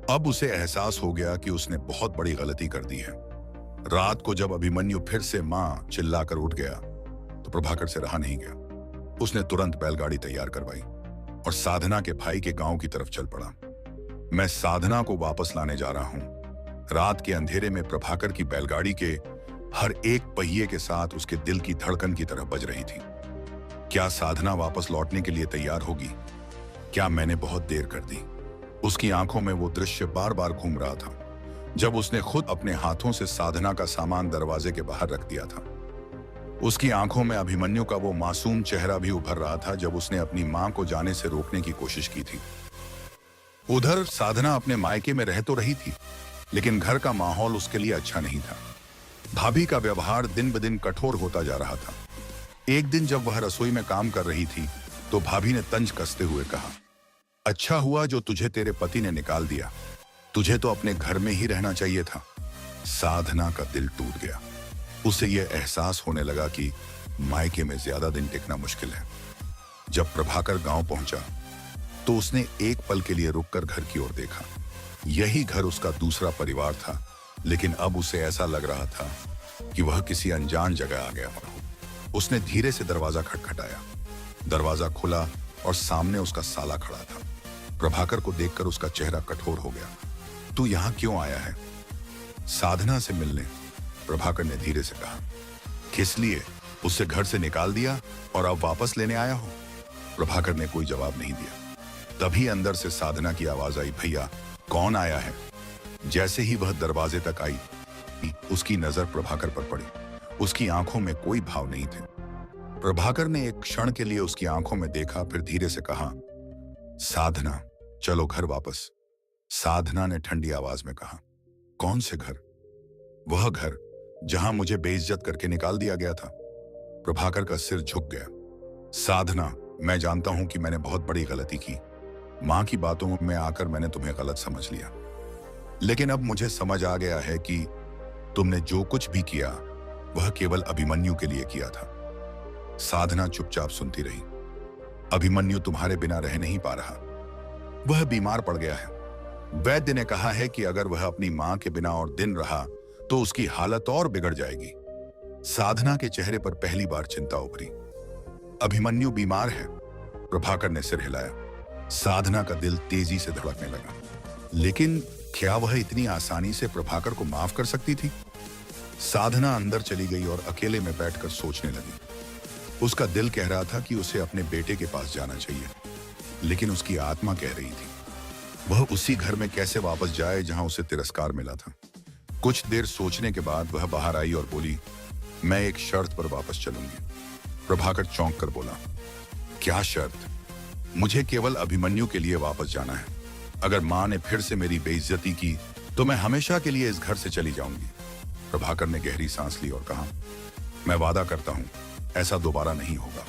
[SPEAKER 1] अब उसे एहसास हो गया कि उसने बहुत बड़ी गलती कर दी है। रात को जब अभिमन्यु फिर से मां चिल्लाकर उठ गया तो प्रभाकर से रहा नहीं गया। उसने तुरंत बैलगाड़ी तैयार करवाई और साधना के भाई के गांव की तरफ चल पड़ा। मैं साधना को वापस लाने जा रहा हूं। रात के अंधेरे में प्रभाकर की बैलगाड़ी के हर एक पहिए के साथ उसके दिल की धड़कन की तरह बज रही थी। क्या साधना वापस लौटने के लिए तैयार होगी? क्या मैंने बहुत देर कर दी? उसकी आंखों में वो दृश्य बार बार घूम रहा था, जब उसने खुद अपने हाथों से साधना का सामान दरवाजे के बाहर रख दिया था। उसकी आंखों में अभिमन्यु का वो मासूम चेहरा भी उभर रहा था, जब उसने अपनी मां को जाने से रोकने की कोशिश की थी। उधर साधना अपने मायके में रह तो रही थी, लेकिन घर का माहौल उसके लिए अच्छा नहीं था। भाभी का व्यवहार दिन ब दिन कठोर होता जा रहा था। एक दिन जब वह रसोई में काम कर रही थी तो भाभी ने तंज कसते हुए कहा, अच्छा हुआ जो तुझे तेरे पति ने निकाल दिया, तुझे तो अपने घर में ही रहना चाहिए था। साधना का दिल टूट गया। उसे यह एहसास होने लगा कि मायके में ज्यादा दिन टिकना मुश्किल है। जब प्रभाकर गांव पहुंचा तो उसने एक पल के लिए रुककर घर की ओर देखा। यही घर उसका दूसरा परिवार था, लेकिन अब उसे ऐसा लग रहा था कि वह किसी अनजान जगह आ गया हो। उसने धीरे से दरवाजा खटखटाया। दरवाजा खुला और सामने उसका साला खड़ा था। प्रभाकर को देखकर उसका चेहरा कठोर हो गया। तू यहां क्यों आया है? साधना से मिलने, प्रभाकर ने धीरे से कहा। किस लिए? उससे घर से निकाल दिया और अब वापस लेने आया हो? प्रभाकर ने कोई जवाब नहीं दिया। तभी अंदर से साधना की आवाज आई, भैया कौन आया है? जैसे ही वह दरवाजे तक आई, उसकी नजर प्रभाकर पर पड़ी। उसकी आंखों में कोई भाव नहीं थे। प्रभाकर ने एक क्षण के लिए उसकी आंखों में देखा, फिर धीरे से कहा, साधना चलो घर वापस। साधना ने ठंडी आवाज में कहा, कौन से घर? वह घर जहां मुझे बेइज्जत करके निकाल दिया गया था। प्रभाकर का सिर झुक गया। साधना, मैं जानता हूं कि मैंने बहुत बड़ी गलती की। मां की बातों में आकर मैंने तुम्हें गलत समझ लिया, लेकिन अब मुझे समझ आ गया है कि तुमने जो कुछ भी किया वह केवल अभिमन्यु के लिए किया था। साधना चुपचाप सुनती रही। अभिमन्यु तुम्हारे बिना रह नहीं पा रहा। वह बीमार पड़ गया है। वैद्य ने कहा है कि अगर वह अपनी मां के बिना और दिन रहा तो उसकी हालत और बिगड़ जाएगी। साधना के चेहरे पर पहली बार चिंता उभरी। अभिमन्यु बीमार है? प्रभाकर ने सिर हिलाया। साधना का दिल तेजी से धड़कने लगा। लेकिन क्या वह इतनी आसानी से प्रभाकर को माफ कर सकती थी? साधना अंदर चली गई और अकेले में बैठकर सोचने लगी। उसका दिल कह रहा था कि उसे अपने बेटे के पास जाना चाहिए, लेकिन उसकी आत्मा कह रही थी वह उसी घर में कैसे वापस जाए जहां उसे तिरस्कार मिला था। कुछ देर सोचने के बाद वह बाहर आई और बोली, मैं एक शर्त पर वापस चलूंगी। प्रभाकर चौंक कर बोला, क्या शर्त? मुझे केवल अभिमन्यु के लिए वापस जाना है। अगर मां ने फिर से मेरी बेइज्जती की तो मैं हमेशा के लिए इस घर से चली जाऊंगी। प्रभाकर ने गहरी सांस ली और कहा, मैं वादा करता हूं ऐसा दोबारा नहीं होगा।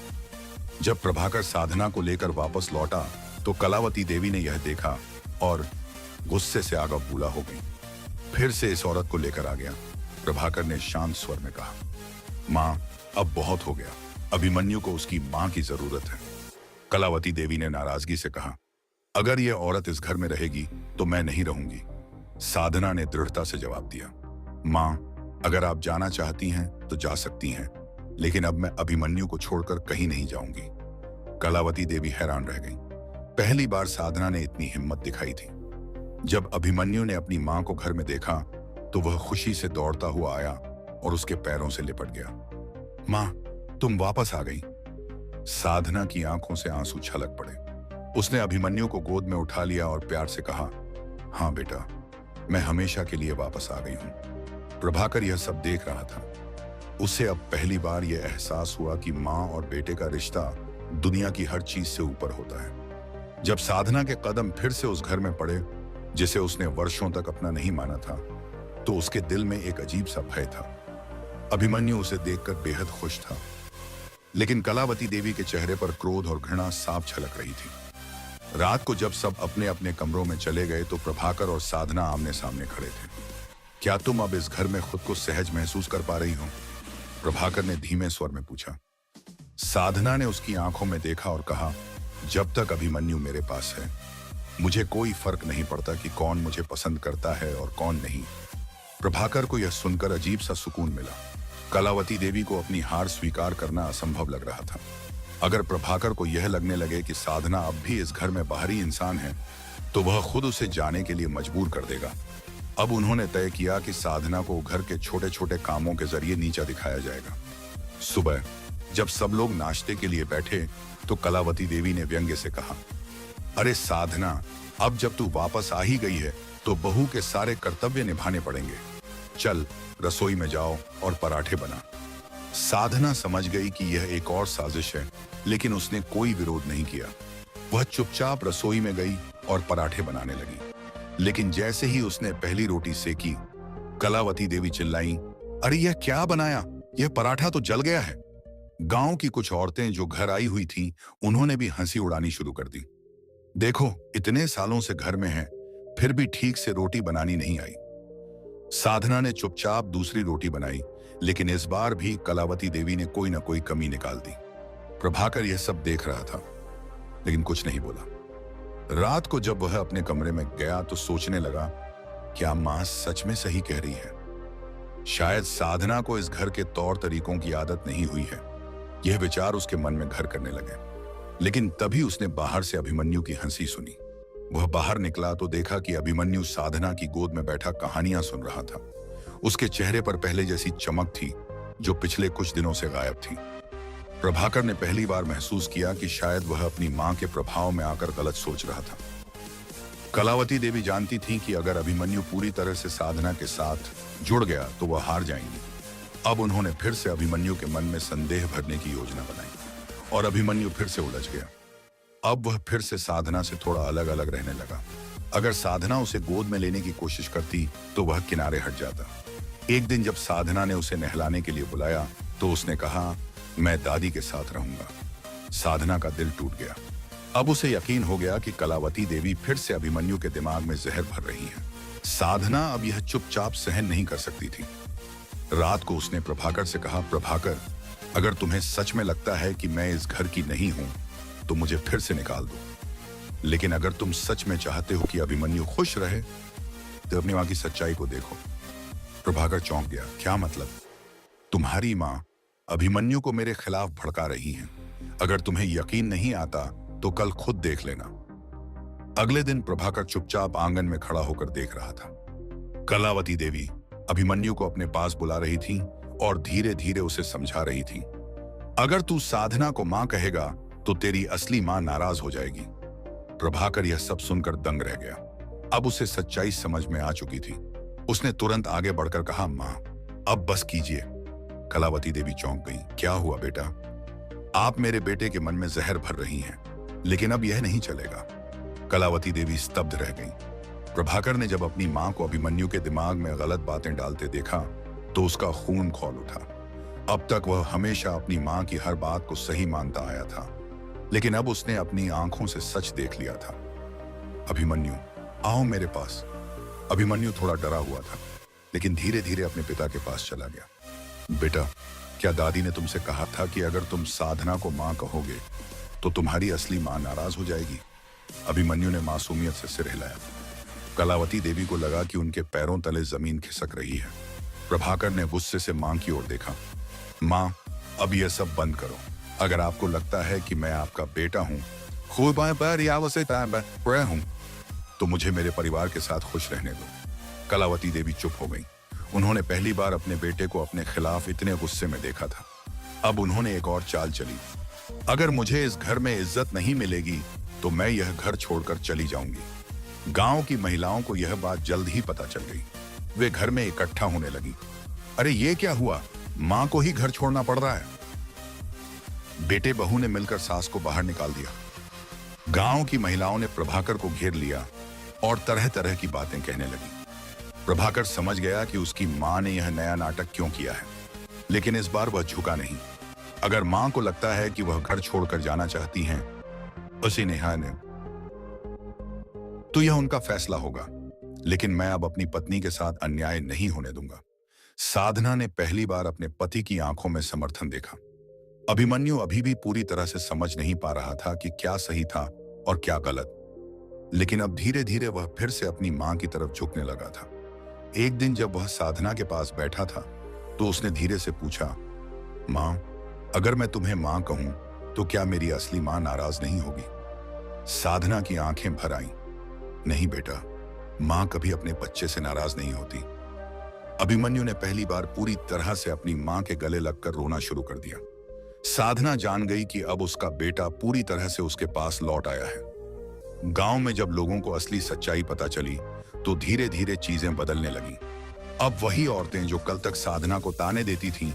[SPEAKER 1] जब प्रभाकर साधना को लेकर वापस लौटा तो कलावती देवी ने यह देखा और गुस्से से आग बबूला हो गई। फिर से इस औरत को लेकर आ गया। प्रभाकर ने शांत स्वर में कहा, मां अब बहुत हो गया। अभिमन्यु को उसकी मां की जरूरत है। कलावती देवी ने नाराजगी से कहा, अगर यह औरत इस घर में रहेगी तो मैं नहीं रहूंगी। साधना ने दृढ़ता से जवाब दिया, मां अगर आप जाना चाहती हैं तो जा सकती हैं, लेकिन अब मैं अभिमन्यु को छोड़कर कहीं नहीं जाऊंगी। कलावती देवी हैरान रह गई। पहली बार साधना ने इतनी हिम्मत दिखाई थी। जब अभिमन्यु ने अपनी मां को घर में देखा तो वह खुशी से दौड़ता हुआ आया और उसके पैरों से लिपट गया। मां तुम वापस आ गई। साधना की आंखों से आंसू छलक पड़े। उसने अभिमन्यु को गोद में उठा लिया और प्यार से कहा, हाँ बेटा, मैं हमेशा के लिए वापस आ गई हूं। प्रभाकर यह सब देख रहा था। उसे अब पहली बार यह एहसास हुआ कि मां और बेटे का रिश्ता दुनिया की हर चीज से ऊपर होता है। जब साधना के कदम फिर से उस घर में पड़े जिसे उसने वर्षों तक अपना नहीं माना था, तो उसके दिल में एक अजीब सा भय था। अभिमन्यु उसे देखकर बेहद खुश था, लेकिन कलावती देवी के चेहरे पर क्रोध और घृणा साफ झलक रही थी। रात को जब सब अपने अपने कमरों में चले गए तो प्रभाकर और साधना आमने सामने खड़े थे। क्या तुम अब इस घर में खुद को सहज महसूस कर पा रही हो? प्रभाकर ने धीमे स्वर में पूछा। साधना ने उसकी आंखों में देखा और कहा, जब तक अभिमन्यु मेरे पास है मुझे कोई फर्क नहीं पड़ता कि कौन मुझे पसंद करता है और कौन नहीं। प्रभाकर को यह सुनकर अजीब सा सुकून मिला। कलावती देवी को अपनी हार स्वीकार करना असंभव लग रहा था। अगर प्रभाकर को यह लगने लगे कि साधना अब भी इस घर में बाहरी इंसान है तो वह खुद उसे जाने के लिए मजबूर कर देगा। अब उन्होंने तय किया कि साधना को घर के छोटे छोटे कामों के जरिए नीचा दिखाया जाएगा। सुबह जब सब लोग नाश्ते के लिए बैठे तो कलावती देवी ने व्यंग्य से कहा, अरे साधना, अब जब तू वापस आ ही गई है तो बहू के सारे कर्तव्य निभाने पड़ेंगे। चल रसोई में जाओ और पराठे बना। साधना समझ गई कि यह एक और साजिश है, लेकिन उसने कोई विरोध नहीं किया। वह चुपचाप रसोई में गई और पराठे बनाने लगी। लेकिन जैसे ही उसने पहली रोटी सेकी, कलावती देवी चिल्लाई, अरे यह क्या बनाया? यह पराठा तो जल गया है। गांव की कुछ औरतें जो घर आई हुई थीं, उन्होंने भी हंसी उड़ानी शुरू कर दी। देखो, इतने सालों से घर में है, फिर भी ठीक से रोटी बनानी नहीं आई। साधना ने चुपचाप दूसरी रोटी बनाई, लेकिन इस बार भी कलावती देवी ने कोई ना कोई कमी निकाल दी। प्रभाकर यह सब देख रहा था, लेकिन कुछ नहीं बोला। रात को जब वह अपने कमरे में गया तो सोचने लगा, क्या मां सच में सही कह रही है? शायद साधना को इस घर के तौर तरीकों की आदत नहीं हुई है। यह विचार उसके मन में घर करने लगे। लेकिन तभी उसने बाहर से अभिमन्यु की हंसी सुनी। वह बाहर निकला तो देखा कि अभिमन्यु साधना की गोद में बैठा कहानियां सुन रहा था। उसके चेहरे पर पहले जैसी चमक थी, जो पिछले कुछ दिनों से गायब थी। प्रभाकर ने पहली बार महसूस किया कि शायद वह अपनी मां के प्रभाव में आकर गलत सोच रहा था। कलावती देवी जानती थी कि अगर अभिमन्यु पूरी तरह से साधना के साथ जुड़ गया तो वह हार जाएंगी। अब उन्होंने फिर से अभिमन्यु के मन में संदेह भरने की योजना बनाई और अभिमन्यु फिर से उलझ गया। अब वह फिर से साधना से थोड़ा अलग अलग रहने लगा। अगर साधना उसे गोद में लेने की कोशिश करती तो वह किनारे हट जाता। एक दिन जब साधना ने उसे नहलाने के लिए बुलाया तो उसने कहा, मैं दादी के साथ रहूंगा। साधना का दिल टूट गया। अब उसे यकीन हो गया कि कलावती देवी फिर से अभिमन्यु के दिमाग में जहर भर रही है। साधना अब यह चुपचाप सहन नहीं कर सकती थी। रात को उसने प्रभाकर से कहा, प्रभाकर, अगर तुम्हें सच में लगता है कि मैं इस घर की नहीं हूं तो मुझे फिर से निकाल दो। लेकिन अगर तुम सच में चाहते हो कि अभिमन्यु खुश रहे तो अपनी मां की सच्चाई को देखो। प्रभाकर चौंक गया। क्या मतलब? तुम्हारी मां अभिमन्यु को मेरे खिलाफ भड़का रही हैं। अगर तुम्हें यकीन नहीं आता तो कल खुद देख लेना। अगले दिन प्रभाकर चुपचाप आंगन में खड़ा होकर देख रहा था। कलावती देवी अभिमन्यु को अपने पास बुला रही थी और धीरे धीरे उसे समझा रही थी, अगर तू साधना को मां कहेगा तो तेरी असली मां नाराज हो जाएगी। प्रभाकर यह सब सुनकर दंग रह गया। अब उसे सच्चाई समझ में आ चुकी थी। उसने तुरंत आगे बढ़कर कहा, मां, अब बस कीजिए। कलावती देवी चौंक गई। क्या हुआ बेटा? आप मेरे बेटे के मन में जहर भर रही हैं, लेकिन अब यह नहीं चलेगा। कलावती देवी स्तब्ध रह गई। प्रभाकर ने जब अपनी मां को अभिमन्यु के दिमाग में गलत बातें डालते देखा तो उसका खून खौल उठा। अब तक वह हमेशा अपनी मां की हर बात को सही मानता आया था, लेकिन अब उसने अपनी आंखों से सच देख लिया था। अभिमन्यु, आओ मेरे पास। अभिमन्यु थोड़ा डरा हुआ था, लेकिन धीरे धीरे अपने पिता के पास चला गया। बेटा, क्या दादी ने तुमसे कहा था कि अगर तुम साधना को मां कहोगे तो तुम्हारी असली मां नाराज हो जाएगी? अभिमन्यु ने मासूमियत से सिर हिलाया। कलावती देवी को लगा कि उनके पैरों तले जमीन खिसक रही है। प्रभाकर ने गुस्से से मां की ओर देखा। मां, अब यह सब बंद करो। अगर आपको लगता है कि मैं आपका बेटा हूं, हूं तो मुझे मेरे परिवार के साथ खुश रहने दो। कलावती देवी चुप हो गई। उन्होंने पहली बार अपने बेटे को अपने खिलाफ इतने गुस्से में देखा था। अब उन्होंने एक और चाल चली। अगर मुझे इस घर में इज्जत नहीं मिलेगी तो मैं यह घर छोड़कर चली जाऊंगी। गांव की महिलाओं को यह बात जल्द ही पता चल गई। वे घर में इकट्ठा होने लगी। अरे ये क्या हुआ? मां को ही घर छोड़ना पड़ रहा है। बेटे बहू ने मिलकर सास को बाहर निकाल दिया। गांव की महिलाओं ने प्रभाकर को घेर लिया और तरह तरह की बातें कहने लगी। प्रभाकर समझ गया कि उसकी मां ने यह नया नाटक क्यों किया है, लेकिन इस बार वह झुका नहीं। अगर मां को लगता है कि वह घर छोड़कर जाना चाहती हैं, उसी नेहा ने, तो यह उनका फैसला होगा, लेकिन मैं अब अपनी पत्नी के साथ अन्याय नहीं होने दूंगा। साधना ने पहली बार अपने पति की आंखों में समर्थन देखा। अभिमन्यु अभी भी पूरी तरह से समझ नहीं पा रहा था कि क्या सही था और क्या गलत, लेकिन अब धीरे धीरे वह फिर से अपनी मां की तरफ झुकने लगा था। एक दिन जब वह साधना के पास बैठा था तो उसने धीरे से पूछा, मां, अगर मैं तुम्हें मां कहूं तो क्या मेरी असली मां नाराज नहीं होगी? साधना की आंखें भर आईं। नहीं बेटा, मां कभी अपने बच्चे से नाराज नहीं होती। अभिमन्यु ने पहली बार पूरी तरह से अपनी मां के गले लगकर रोना शुरू कर दिया। साधना जान गई कि अब उसका बेटा पूरी तरह से उसके पास लौट आया है। गांव में जब लोगों को असली सच्चाई पता चली तो धीरे धीरे चीजें बदलने लगीं। अब वही औरतें जो कल तक साधना को ताने देती थीं,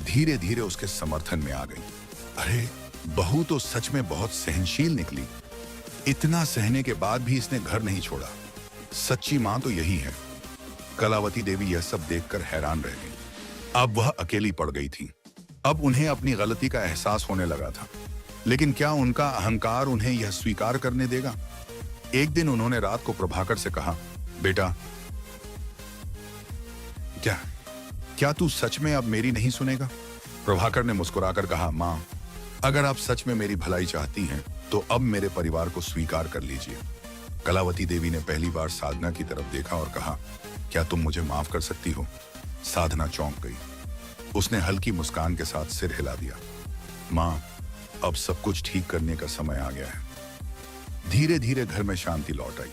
[SPEAKER 1] धीरे धीरे उसके समर्थन में आ गईं। अरे, बहू तो सच में बहुत सहनशील निकली। इतना सहने के बाद भी इसने घर नहीं छोड़ा। सच्ची मां तो यही है। कलावती देवी यह सब देखकर हैरान रह गई। अब वह अकेली पड़ गई थी। अब उन्हें अपनी गलती का एहसास होने लगा था, लेकिन क्या उनका अहंकार उन्हें यह स्वीकार करने देगा? एक दिन उन्होंने रात को प्रभाकर से कहा, बेटा, क्या क्या तू सच में अब मेरी नहीं सुनेगा? प्रभाकर ने मुस्कुराकर कहा, मां, अगर आप सच में मेरी भलाई चाहती हैं तो अब मेरे परिवार को स्वीकार कर लीजिए। कलावती देवी ने पहली बार साधना की तरफ देखा और कहा, क्या तुम मुझे माफ कर सकती हो? साधना चौंक गई। उसने हल्की मुस्कान के साथ सिर हिला दिया। मां, अब सब कुछ ठीक करने का समय आ गया है। धीरे धीरे घर में शांति लौट आई।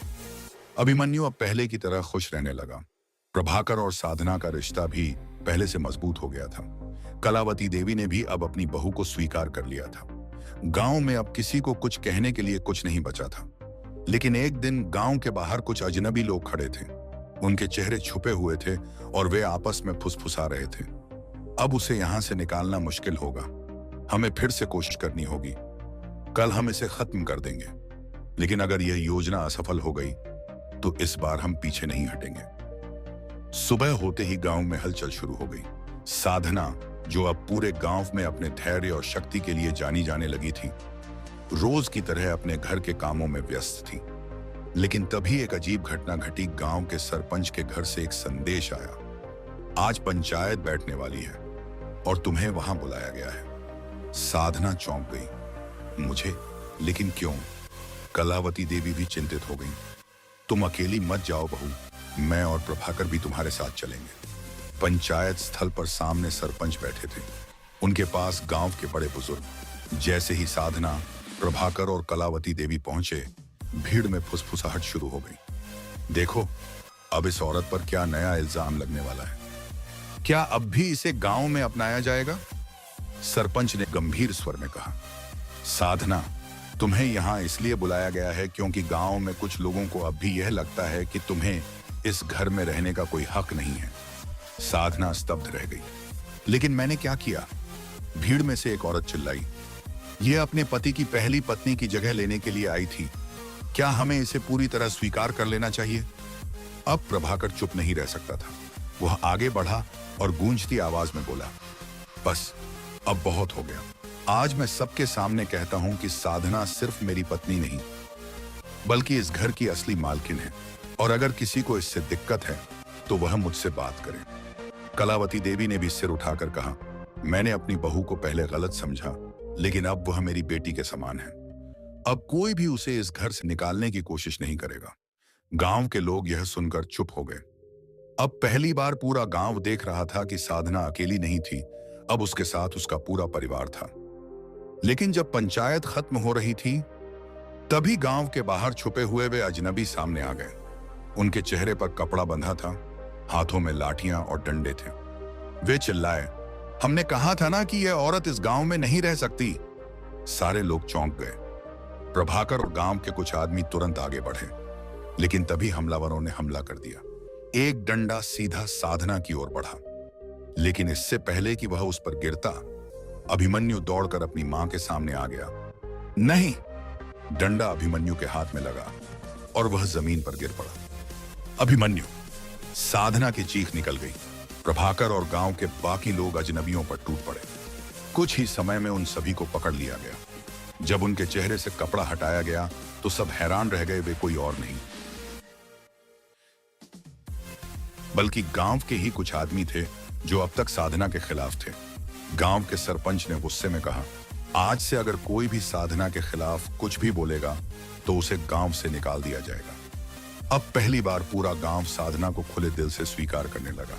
[SPEAKER 1] अभिमन्यु अब पहले की तरह खुश रहने लगा। प्रभाकर और साधना का रिश्ता भी पहले से मजबूत हो गया था। कलावती देवी ने भी अब अपनी बहू को स्वीकार कर लिया था। गांव में अब किसी को कुछ कहने के लिए कुछ नहीं बचा था। लेकिन एक दिन गांव के बाहर कुछ अजनबी लोग खड़े थे। उनके चेहरे छुपे हुए थे और वे आपस में फुसफुसा रहे थे। अब उसे यहां से निकालना मुश्किल होगा। हमें फिर से कोशिश करनी होगी। कल हम इसे खत्म कर देंगे, लेकिन अगर यह योजना असफल हो गई तो इस बार हम पीछे नहीं हटेंगे। सुबह होते ही गांव में हलचल शुरू हो गई। साधना, जो अब पूरे गांव में अपने धैर्य और शक्ति के लिए जानी जाने लगी थी, रोज की तरह अपने घर के कामों में व्यस्त थी। लेकिन तभी एक अजीब घटना घटी। गांव के सरपंच के घर से एक संदेश आया, आज पंचायत बैठने वाली है और तुम्हें वहां बुलाया गया है। साधना चौंक गई। मुझे? लेकिन क्यों? कलावती देवी भी चिंतित हो गई। तुम अकेली मत जाओ बहू, मैं और प्रभाकर भी तुम्हारे साथ चलेंगे। पंचायत स्थल पर सामने सरपंच बैठे थे। उनके पास गांव के बड़े बुजुर्ग। जैसे ही साधना, प्रभाकर और कलावती देवी पहुंचे, भीड़ में फुसफुसाहट शुरू हो गई। देखो, अब इस औरत पर क्या नया इल्जाम लगने वाला है। क्या अब भी इसे गांव में अपनाया जाएगा? सरपंच ने गंभीर स्वर में कहा। साधना, तुम्हें यहां इसलिए बुलाया गया है क्योंकि गांव में कुछ लोगों को अब भी यह लगता है कि तुम्हें इस घर में रहने का कोई हक नहीं है। साधना स्तब्ध रह गई। लेकिन मैंने क्या किया? भीड़ में से एक औरत चिल्लाई। यह अपने पति की पहली पत्नी की जगह लेने के लिए आई थी। क्या हमें इसे पूरी तरह स्वीकार कर लेना चाहिए? अब प्रभाकर चुप नहीं रह सकता था। वह आगे बढ़ा और गूंजती आवाज में बोला, बस अब बहुत हो गया। आज मैं सबके सामने कहता हूं कि साधना सिर्फ मेरी पत्नी नहीं, बल्कि इस घर की असली मालकिन है। और अगर किसी को इससे दिक्कत है तो वह मुझसे बात करे। कलावती देवी ने भी सिर उठाकर कहा, मैंने अपनी बहू को पहले गलत समझा, लेकिन अब वह मेरी बेटी के समान है। अब कोई भी उसे इस घर से निकालने की कोशिश नहीं करेगा। गांव के लोग यह सुनकर चुप हो गए। अब पहली बार पूरा गांव देख रहा था कि साधना अकेली नहीं थी, अब उसके साथ उसका पूरा परिवार था। लेकिन जब पंचायत खत्म हो रही थी, तभी गांव के बाहर छुपे हुए वे अजनबी सामने आ गए। उनके चेहरे पर कपड़ा बंधा था, हाथों में लाठियां और डंडे थे। वे चिल्लाए, हमने कहा था ना कि यह औरत इस गांव में नहीं रह सकती। सारे लोग चौंक गए। प्रभाकर और गांव के कुछ आदमी तुरंत आगे बढ़े, लेकिन तभी हमलावरों ने हमला कर दिया। एक डंडा सीधा साधना की ओर बढ़ा, लेकिन इससे पहले कि वह उस पर गिरता, अभिमन्यु दौड़कर अपनी मां के सामने आ गया। नहीं! डंडा अभिमन्यु के हाथ में लगा और वह जमीन पर गिर पड़ा। अभिमन्यु! साधना की चीख निकल गई। प्रभाकर और गांव के बाकी लोग अजनबियों पर टूट पड़े। कुछ ही समय में उन सभी को पकड़ लिया गया। जब उनके चेहरे से कपड़ा हटाया गया तो सब हैरान रह गए। वे कोई और नहीं बल्कि गांव के ही कुछ आदमी थे जो अब तक साधना के खिलाफ थे। गांव के सरपंच ने गुस्से में कहा, आज से अगर कोई भी साधना के खिलाफ कुछ भी बोलेगा तो उसे गांव से निकाल दिया जाएगा। अब पहली बार पूरा गांव साधना को खुले दिल से स्वीकार करने लगा।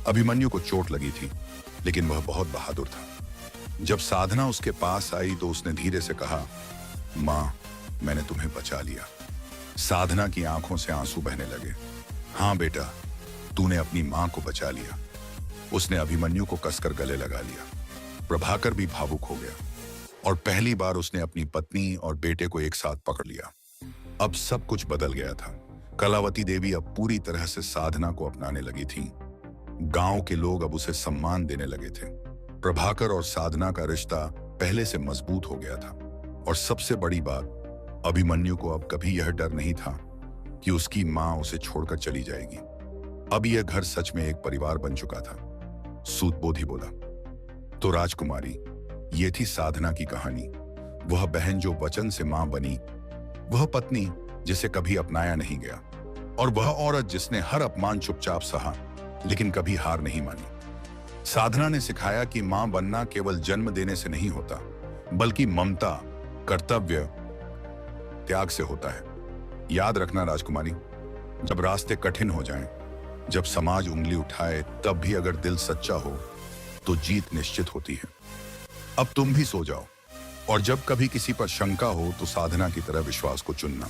[SPEAKER 1] अभिमन्यु को चोट लगी थी, लेकिन वह बहुत बहादुर था। जब साधना उसके पास आई तो उसने धीरे से कहा, मां, मैंने तुम्हें बचा लिया। साधना की आंखों से आंसू बहने लगे। हाँ बेटा, तूने अपनी मां को बचा लिया। उसने अभिमन्यु को कसकर गले लगा लिया। प्रभाकर भी भावुक हो गया और पहली बार उसने अपनी पत्नी और बेटे को एक साथ पकड़ लिया। अब सब कुछ बदल गया था। कलावती देवी अब पूरी तरह से साधना को अपनाने लगी थी। गांव के लोग अब उसे सम्मान देने लगे थे। प्रभाकर और साधना का रिश्ता पहले से मजबूत हो गया था। और सबसे बड़ी बात, अभिमन्यु को अब कभी यह डर नहीं था कि उसकी मां उसे छोड़कर चली जाएगी। अब यह घर सच में एक परिवार बन चुका था। सूतबोधि बोला, तो राजकुमारी, ये थी साधना की कहानी। वह बहन जो वचन से मां बनी, वह पत्नी जिसे कभी अपनाया नहीं गया, और वह औरत जिसने हर अपमान चुपचाप सहा लेकिन कभी हार नहीं मानी। साधना ने सिखाया कि मां बनना केवल जन्म देने से नहीं होता, बल्कि ममता, कर्तव्य, त्याग से होता है। याद रखना राजकुमारी, जब रास्ते कठिन हो जाएं, जब समाज उंगली उठाए, तब भी अगर दिल सच्चा हो तो जीत निश्चित होती है। अब तुम भी सो जाओ, और जब कभी किसी पर शंका हो तो साधना की तरह विश्वास को चुनना।